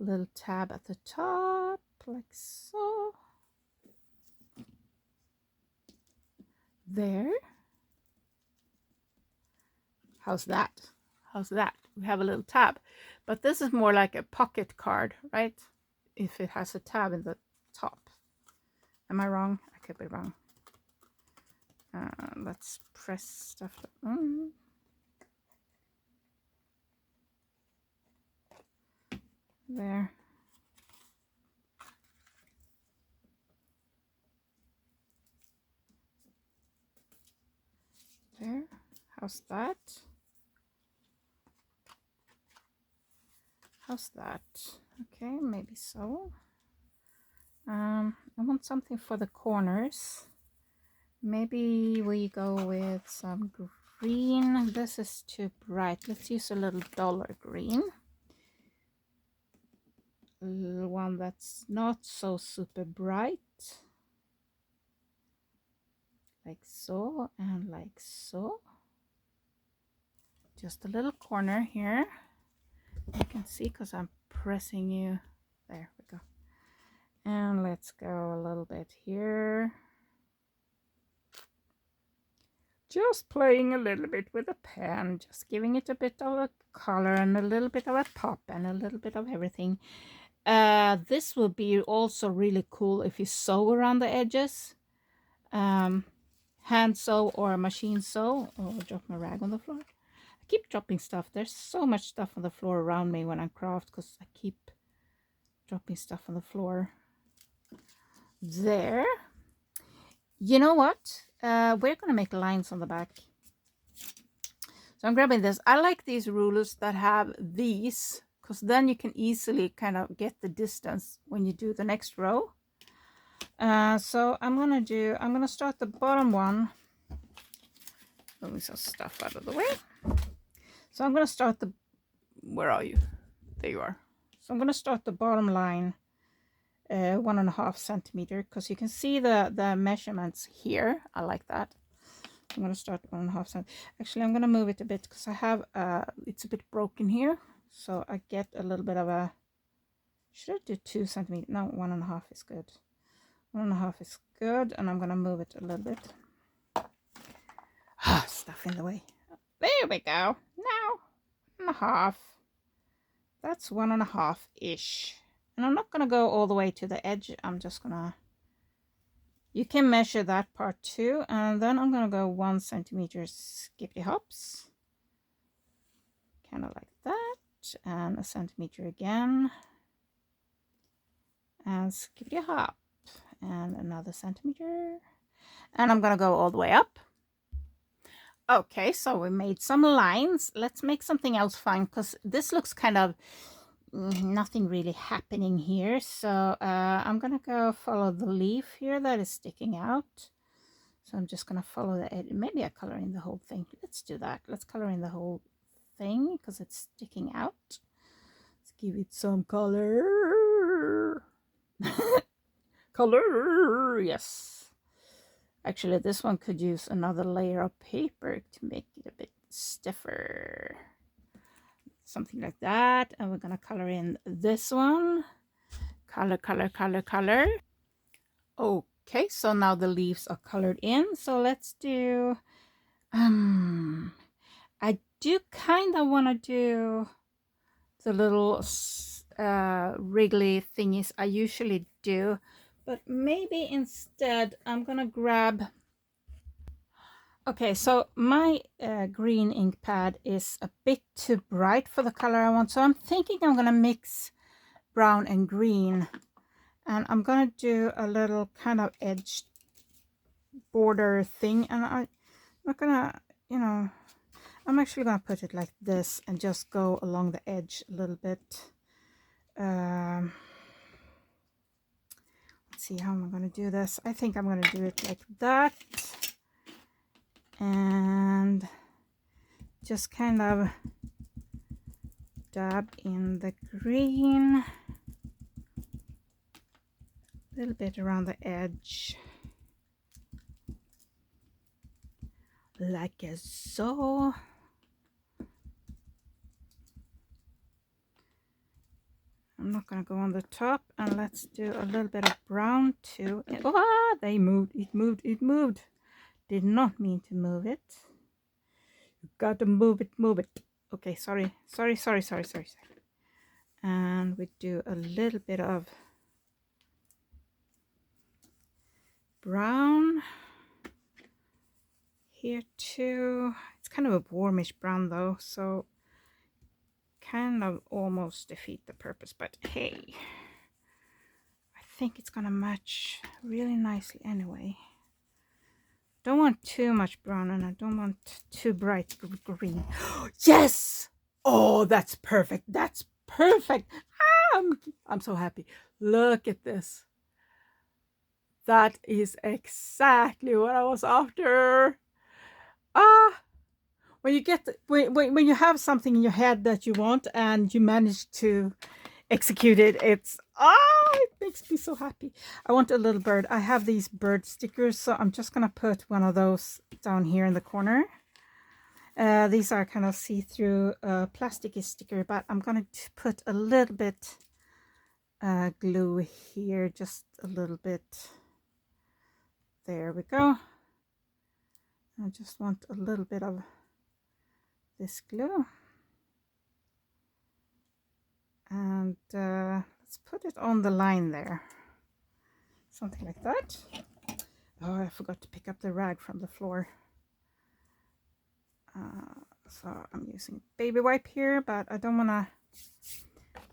A little tab at the top, like so. There. How's that? How's that? We have a little tab. But this is more like a pocket card, right? If it has a tab in the top. Am I wrong? I could be wrong. Let's press stuff. There. There. How's that? How's that? Okay, maybe so. I want something for the corners. Maybe we go with some green. This is too bright. Let's use a little dollar green. One that's not so super bright. Like so and like so. Just a little corner here. You can see because I'm pressing you. There we go. And let's go a little bit here. Just playing a little bit with a pen, just giving it a bit of a color and a little bit of a pop and a little bit of everything. This will be also really cool if you sew around the edges. Hand sew or machine sew. Oh, I dropped my rag on the floor. I keep dropping stuff. There's so much stuff on the floor around me when I craft because I keep dropping stuff on the floor. There. You know what? We're going to make lines on the back. So I'm grabbing this. I like these rulers that have these because then you can easily kind of get the distance when you do the next row. So I'm going to start the bottom one. Let me some stuff out of the way. So I'm going to start the, where are you? There you are. So I'm going to start the bottom line 1.5 centimeter because you can see the measurements here. I like that. I'm going to start 1.5 centimeters. Actually, I'm going to move it a bit because I have, it's a bit broken here. So I get a little bit of a, should I do 2 centimeters? No, 1.5 is good. 1.5 is good. And I'm going to move it a little bit. Stuff in the way. There we go. Now, 1.5. That's 1.5-ish. And I'm not going to go all the way to the edge. I'm just going to, you can measure that part too. And then I'm going to go 1 centimeter skippy hops. Kind of like that. And 1 centimeter again. And skippy hop. And another centimeter. And I'm going to go all the way up. Okay, so we made some lines. Let's make something else fun because this looks kind of nothing really happening here. So I'm gonna go follow the leaf here that is sticking out. So I'm just gonna follow the edge. Maybe I color in the whole thing. Let's do that. Let's color in the whole thing because it's sticking out. Let's give it some color. Color, yes. Actually, this one could use another layer of paper to make it a bit stiffer. Something like that. And we're going to color in this one. Color, color, color, color. Okay, so now the leaves are colored in. So let's do... I do kind of want to do the little wriggly thingies I usually do. But maybe instead I'm going to grab... Okay, so my green ink pad is a bit too bright for the color I want. So I'm thinking I'm going to mix brown and green. And I'm going to do a little kind of edge border thing. And I'm not going to, you know, I'm actually going to put it like this and just go along the edge a little bit. Let's see how I'm going to do this. I think I'm going to do it like that. And just kind of dab in the green a little bit around the edge like so. I'm not going to go on the top, and let's do a little bit of brown too. Oh, they moved. It moved. Did not mean to move it. You got to move it. Okay, sorry. And we do a little bit of brown here too. It's kind of a warmish brown though, so kind of almost defeat the purpose, but hey, I think it's gonna match really nicely anyway. Don't want too much brown, and I don't want too bright green. Yes! Oh, that's perfect. That's perfect. I'm so happy. Look at this. That is exactly what I was after. When you get when you have something in your head that you want and you manage to execute it, it makes me so happy. I want a little bird. I have these bird stickers, so I'm just gonna put one of those down here in the corner. These are kind of see-through plasticky sticker, but I'm gonna put a little bit glue here, just a little bit. There we go. I just want a little bit of this glue, and let's put it on the line there, something like that. Oh, I forgot to pick up the rag from the floor. So I'm using baby wipe here, but I don't want to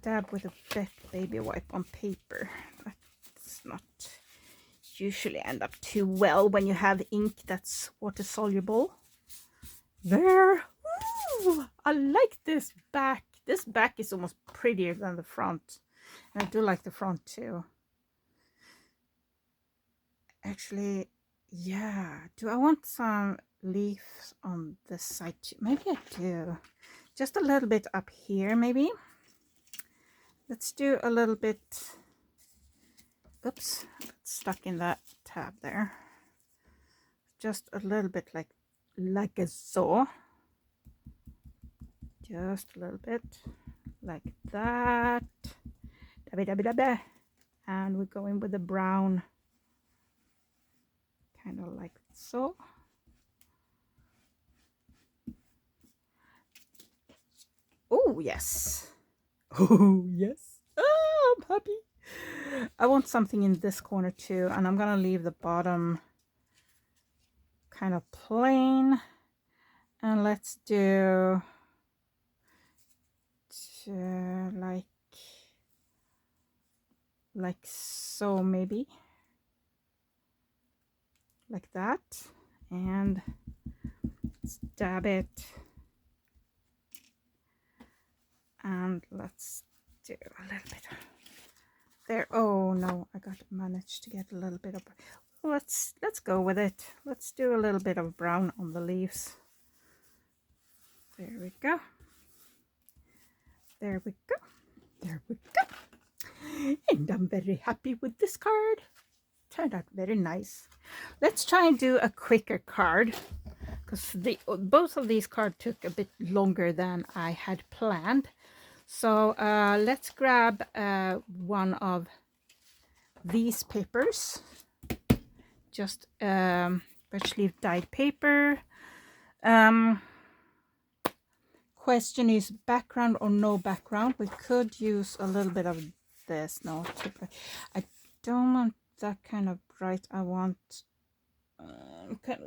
dab with a wet baby wipe on paper. That's not usually end up too well when you have ink that's water soluble. There. Ooh, I like this back. This back is almost prettier than the front. And I do like the front too. Actually, yeah. Do I want some leaves on this side too? Maybe I do. Just a little bit up here, maybe. Let's do a little bit. Oops, it's stuck in that tab there. Just a little bit like like a saw. Just a little bit like that. And we go in with the brown, kind of like so. Oh yes. Oh yes. Oh, I'm happy. I want something in this corner too, and I'm gonna leave the bottom kind of plain. And let's do like so, maybe like that, and let's dab it, and let's do a little bit there. Oh no, I got managed to get a little bit of, let's go with it. Let's do a little bit of brown on the leaves. There we go. There we go. There we go. And I'm very happy with this card. Turned out very nice. Let's try and do a quicker card, because both of these cards took a bit longer than I had planned. So let's grab one of these papers, just birch leaf dyed paper. Question is background or no background. We could use a little bit of this. No, I don't want that kind of bright. I want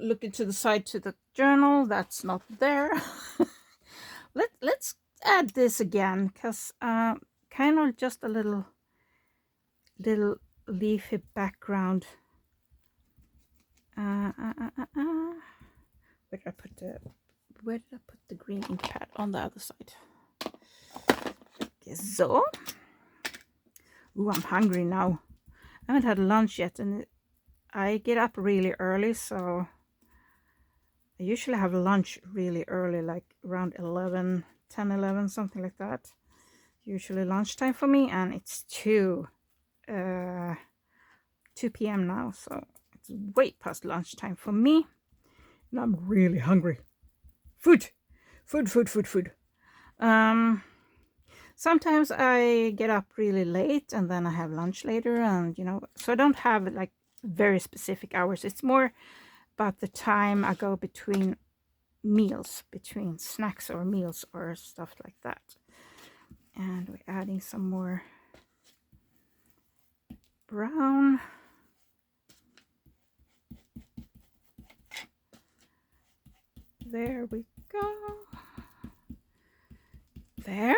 look into the side to the journal. That's not there. Let's add this again, because kind of just a little leafy background. Where did I put the green ink pad? On the other side. Okay, so. Ooh, I'm hungry now. I haven't had lunch yet, and I get up really early, so I usually have lunch really early, like around 11, 10, 11, something like that. Usually lunchtime for me, and it's 2 p.m. now, so it's way past lunchtime for me, and I'm really hungry. Food. Sometimes I get up really late and then I have lunch later, and so I don't have like very specific hours. It's more about the time I go between meals, between snacks or meals or stuff like that. And we're adding some more brown. There we go. There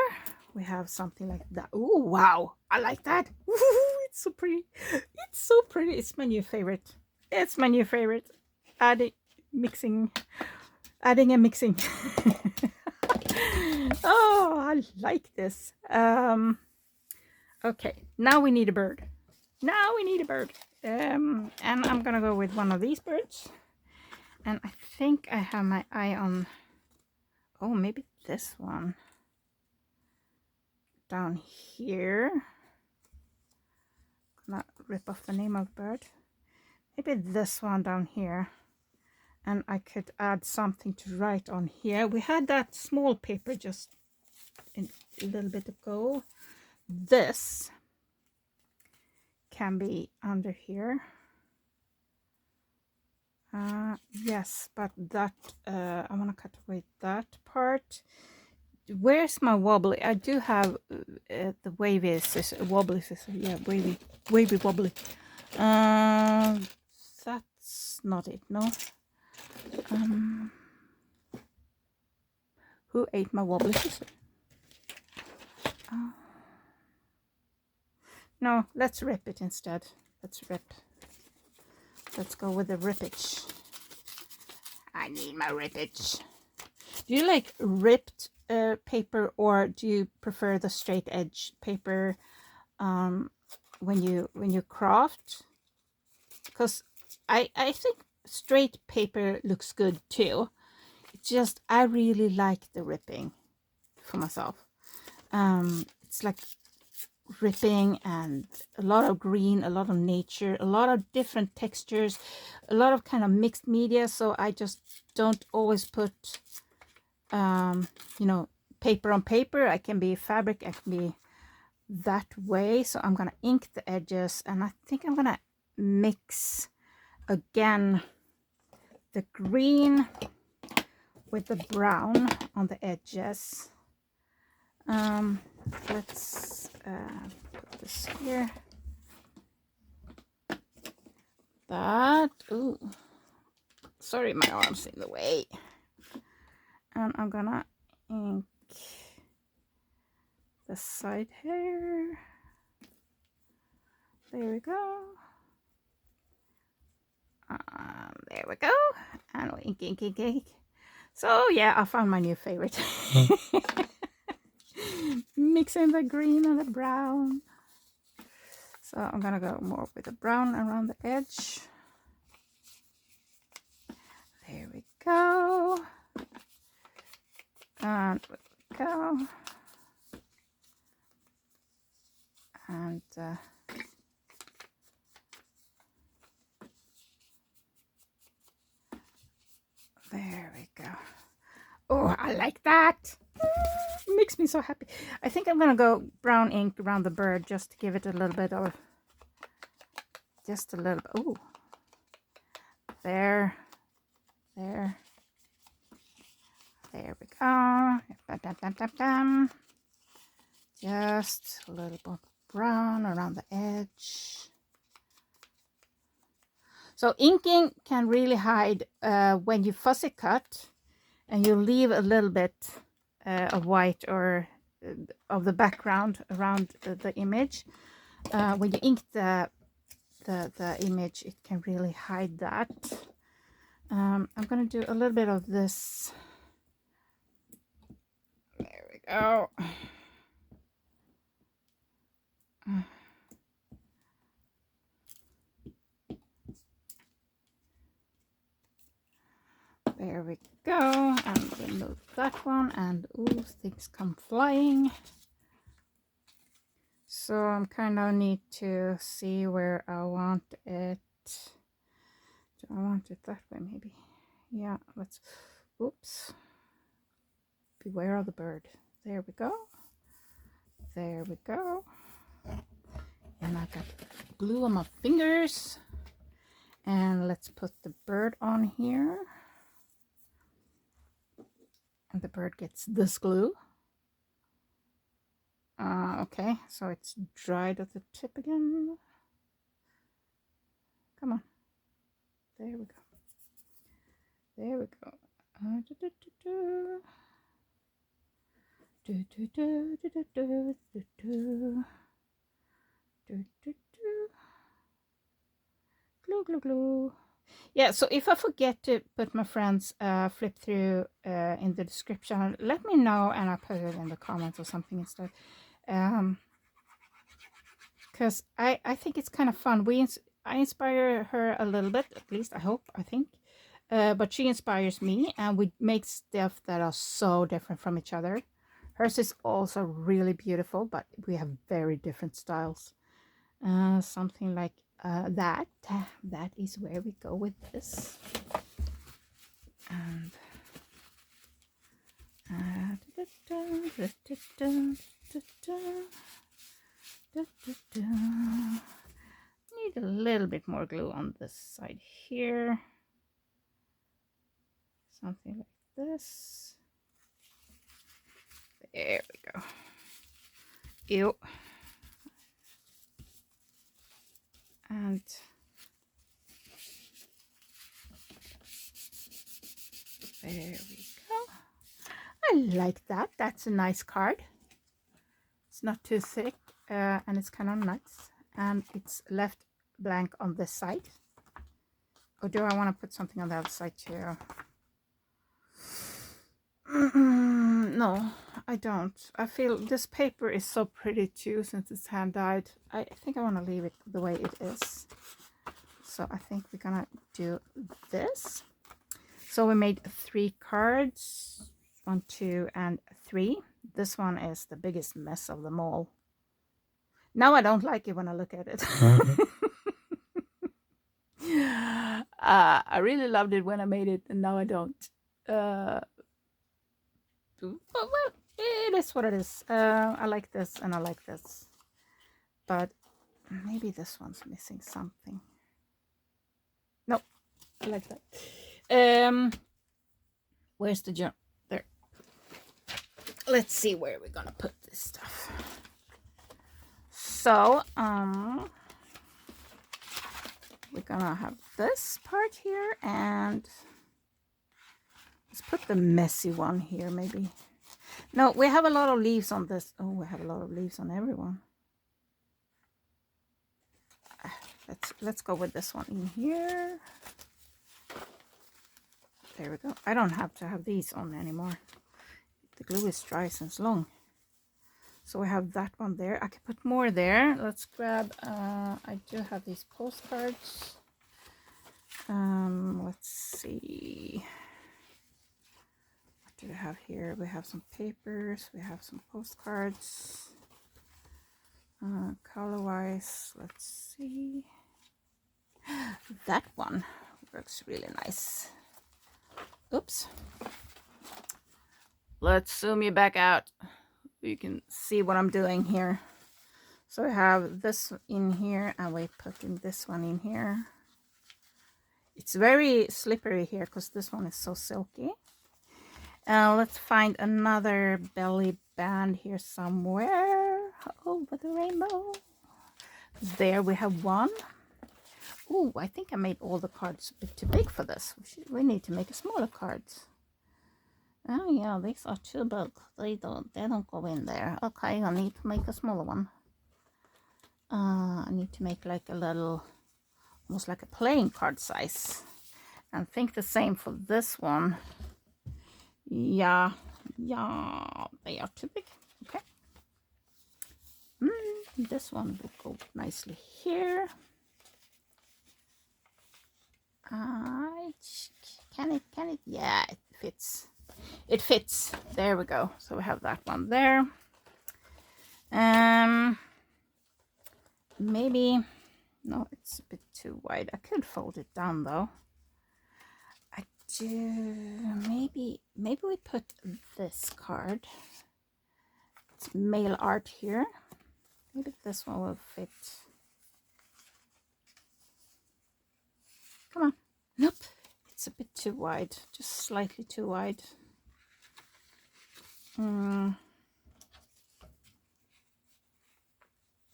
we have something like that. Oh wow, I like that. Ooh, it's so pretty. It's so pretty. It's my new favorite. It's my new favorite. Adding and mixing. Oh, I like this. Okay, now we need a bird. And I'm gonna go with one of these birds. And I think I have my eye on, oh, maybe this one down here. Gonna rip off the name of the bird. Maybe this one down here. And I could add something to write on here. We had that small paper just a little bit ago. This can be under here. Yes, but that I want to cut away that part. Where's my wobbly? I do have the wavy scissor, wobbly scissor. Yeah, wavy wobbly. That's not it. No. Who ate my wobbly scissor? No, let's rip it instead. Let's rip. Let's go with the rippage. I need my rippage. Do you like ripped paper, or do you prefer the straight edge paper when you craft? Because I think straight paper looks good too. It's just I really like the ripping for myself. It's like gripping and a lot of green, a lot of nature, a lot of different textures, a lot of kind of mixed media. So I just don't always put, you know, paper on paper. I can be fabric, I can be that way. So I'm gonna ink the edges, and I think I'm gonna mix again the green with the brown on the edges. Let's put this here. That, ooh, sorry, my arm's in the way. And I'm gonna ink the side here. There we go. There we go. And we ink. So yeah, I found my new favorite. Mixing the green and the brown. So I'm gonna go more with the brown around the edge. There we go. And go. And there we go. Oh, I like that. Makes me so happy. I think I'm gonna go brown ink around the bird just to give it a little bit of, just a little bit. Oh, there we go. Just a little bit brown around the edge. So inking can really hide when you fussy cut and you leave a little bit of white or of the background around the image. When you ink the image, it can really hide that. I'm going to do a little bit of this. There we go. There we go, and remove that one, and ooh, things come flying. So I'm kind of need to see where I want it. Do I want it that way maybe? Yeah, let's, oops. Beware of the bird. There we go. There we go. And I got glue on my fingers. And let's put the bird on here. And the bird gets this glue. Okay, so it's dried at the tip again. Come on. There we go. There we go. Glue, glue, glue. Yeah, so if I forget to put my friend's flip through in the description, let me know and I'll put it in the comments or something instead. Because I think it's kind of fun. I inspire her a little bit, at least I hope, I think. But she inspires me, and we make stuff that are so different from each other. Hers is also really beautiful, but we have very different styles. Something like that. That is where we go with this. And need a little bit more glue on this side here. Something like this. There we go. Ew. And there we go. I like that. That's a nice card. It's not too thick and it's kind of nice. And it's left blank on this side. Or do I want to put something on the other side too? No, I don't. I feel this paper is so pretty too, since it's hand dyed. I think I want to leave it the way it is. So I think we're gonna do this. So we made 3 cards, 1, 2, and 3. This one is the biggest mess of them all. Now I don't like it when I look at it. I really loved it when I made it, and now I don't. Well, it is what it is. I like this and I like this, but maybe this one's missing something. No, I like that. Where's the journal? There. Let's see where we're gonna put this stuff. So, we're gonna have this part here, and let's put the messy one here, maybe. No, we have a lot of leaves on this. Oh, we have a lot of leaves on everyone. Let's go with this one in here. There we go. I don't have to have these on anymore. The glue is dry since long. So we have that one there. I can put more there. Let's grab, I do have these postcards. Let's see. What do we have here? We have some papers. We have some postcards. Color-wise, let's see. That one works really nice. Oops. Let's zoom you back out. You can see what I'm doing here. So we have this in here, and we're putting this one in here. It's very slippery here because this one is so silky. Let's find another belly band here somewhere. Over the rainbow. There we have one. Oh, I think I made all the cards a bit too big for this. We need to make a smaller cards. Oh yeah, these are too big. They don't go in there. Okay, I need to make a smaller one. I need to make like a little, almost like a playing card size. And think the same for this one. Yeah, they are too big. Okay. This one will go nicely here. Can it? Yeah, it fits. It fits. There we go. So we have that one there. Maybe, no, it's a bit too wide. I could fold it down though. I do. Maybe we put this card. It's mail art here. Maybe this one will fit. Come on. Nope. It's a bit too wide. Just slightly too wide.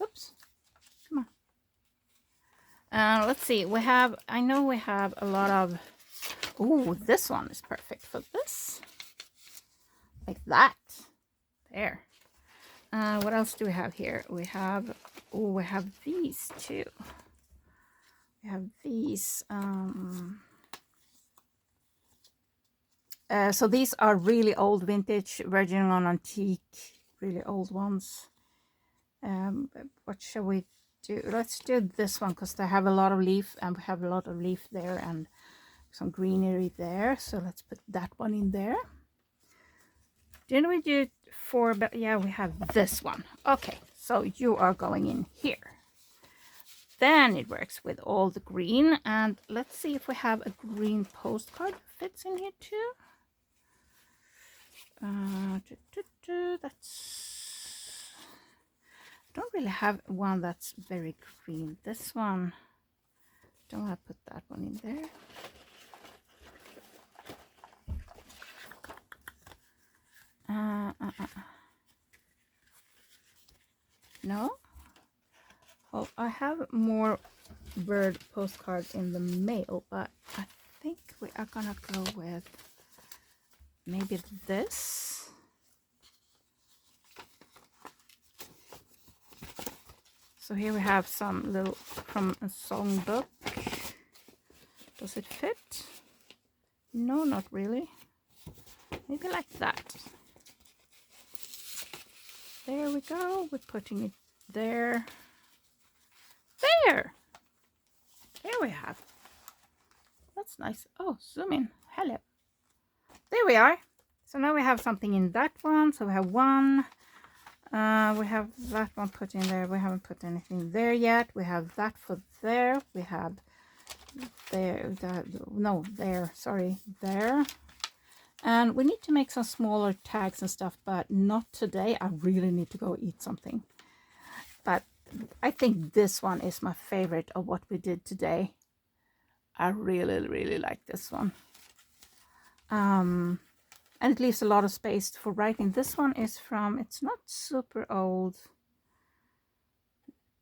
Oops. Come on. Let's see. I know we have a lot of... Oh, this one is perfect for this. Like that. There. What else do we have here? We have these too. We have these. So these are really old vintage, virgin on antique, really old ones. What shall we do? Let's do this one because they have a lot of leaf, and we have a lot of leaf there and some greenery there. So let's put that one in there. Didn't we do 4? But yeah, we have this one. Okay, so you are going in here. Then it works with all the green, and let's see if we have a green postcard that fits in here too. That's... I don't really have one that's very green. This one, don't I put that one in there? No. Oh, I have more bird postcards in the mail, but I think we are gonna go with maybe this. So here we have some little from a songbook. Does it fit? No, not really. Maybe like that. There we go. We're putting it there. There we have. That's nice. Oh, zoom in. Hello. There we are. So now we have something in that one. So we have one. We have that one put in there. We haven't put anything there yet. We have that for there. We have there, no, there, sorry, there. And we need to make some smaller tags and stuff, but not today. I really need to go eat something. But I think this one is my favorite of what we did today. I really, really like this one. And it leaves a lot of space for writing. This one is from, it's not super old,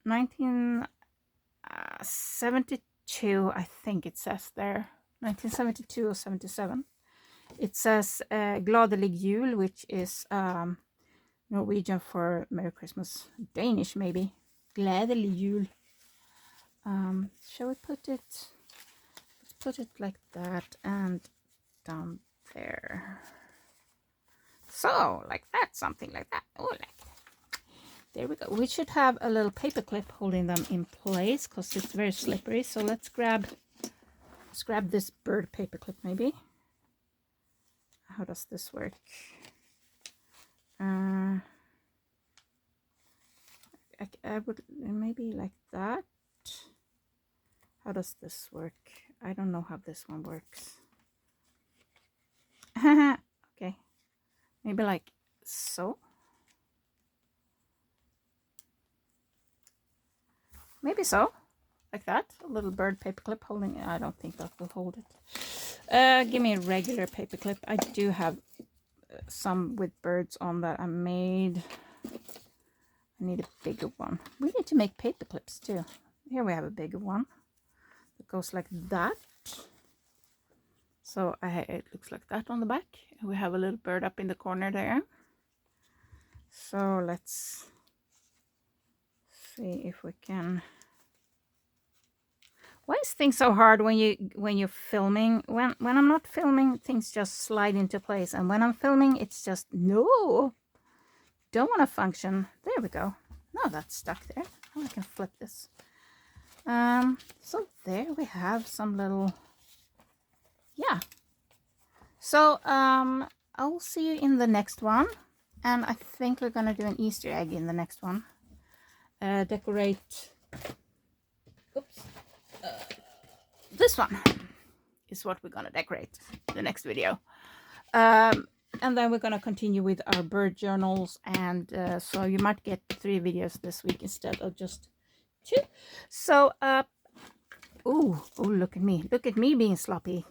1972, I think it says there. 1972 or 77. It says Gladelig Jul, which is Norwegian for Merry Christmas. Danish, maybe. Gladelig Jul. Shall we put it? Let's put it like that and down there. So, like that, something like that. Oh, like that. There we go. We should have a little paper clip holding them in place because it's very slippery. So let's grab this bird paper clip maybe. How does this work? I would maybe like that. How does this work? I don't know how this one works. Okay, maybe like so. Maybe so, like that. A little bird paperclip holding. I don't think that will hold it. Give me a regular paperclip. I do have some with birds on that I made. I need a bigger one. We need to make paper clips too. Here we have a bigger one that goes like that. So it looks like that on the back. We have a little bird up in the corner there. So let's see if we can. Why is things so hard when you're filming? When I'm not filming, things just slide into place, and when I'm filming, it's just no. Don't want to function. There we go. No, that's stuck there. Now I can flip this. So there we have some little, yeah. So I'll see you in the next one, and I think we're gonna do an Easter egg in the next one. Decorate. Oops. This one is what we're gonna decorate in the next video. And then we're going to continue with our bird journals, and so you might get 3 videos this week instead of just 2. So oh, look at me being sloppy.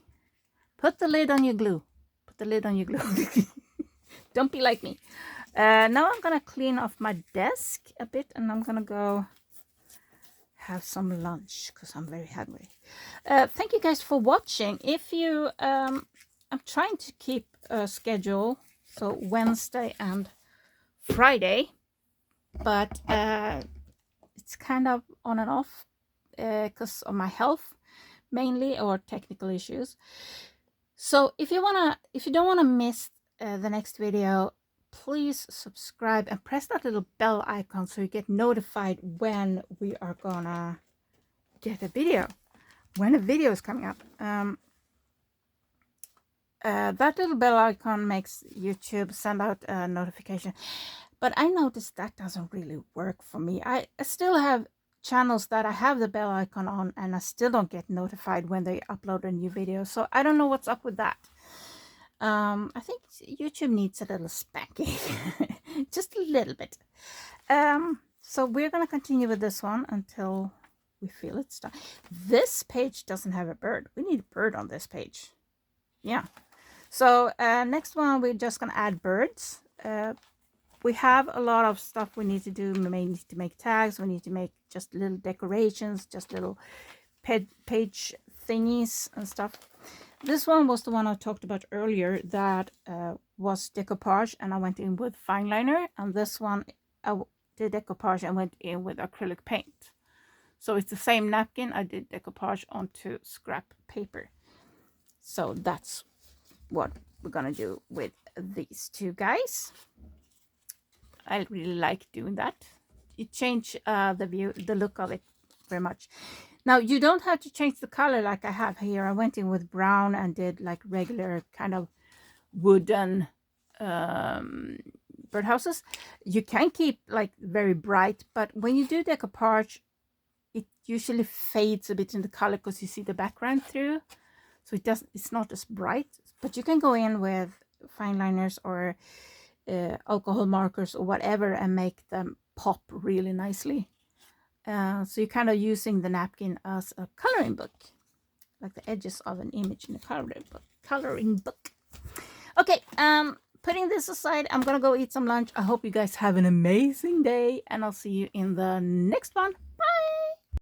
Put the lid on your glue. Put the lid on your glue. Don't be like me. Now I'm going to clean off my desk a bit, and I'm going to go have some lunch because I'm very hungry. Thank you guys for watching. If you I'm trying to keep a schedule, so Wednesday and Friday, but it's kind of on and off because of my health mainly, or technical issues. So if you don't want to miss the next video, please subscribe and press that little bell icon so you get notified when we are gonna get a video, when a video is coming up. That little bell icon makes YouTube send out a notification, but I noticed that doesn't really work for me. I still have channels that I have the bell icon on, and I still don't get notified when they upload a new video. So I don't know what's up with that. I think YouTube needs a little spanking, just a little bit. So we're gonna continue with this one until we feel it's done. This page doesn't have a bird. We need a bird on this page. Yeah. So next one, we're just gonna add birds. We have a lot of stuff we need to do. We may need to make tags. We need to make just little decorations, just little page thingies and stuff. This one was the one I talked about earlier that was decoupage, and I went in with fine liner. And this one I did decoupage and went in with acrylic paint. So it's the same napkin. I did decoupage onto scrap paper. So that's what we're gonna do with these 2 guys. I really like doing that. It changed the look of it very much. Now you don't have to change the color like I have here. I went in with brown and did like regular kind of wooden birdhouses. You can keep like very bright, but when you do decoupage, it usually fades a bit in the color because you see the background through, so it's not as bright. But you can go in with fine liners or alcohol markers or whatever and make them pop really nicely. So you're kind of using the napkin as a coloring book, like the edges of an image in a coloring book. Okay, putting this aside, I'm gonna go eat some lunch. I hope you guys have an amazing day, and I'll see you in the next one.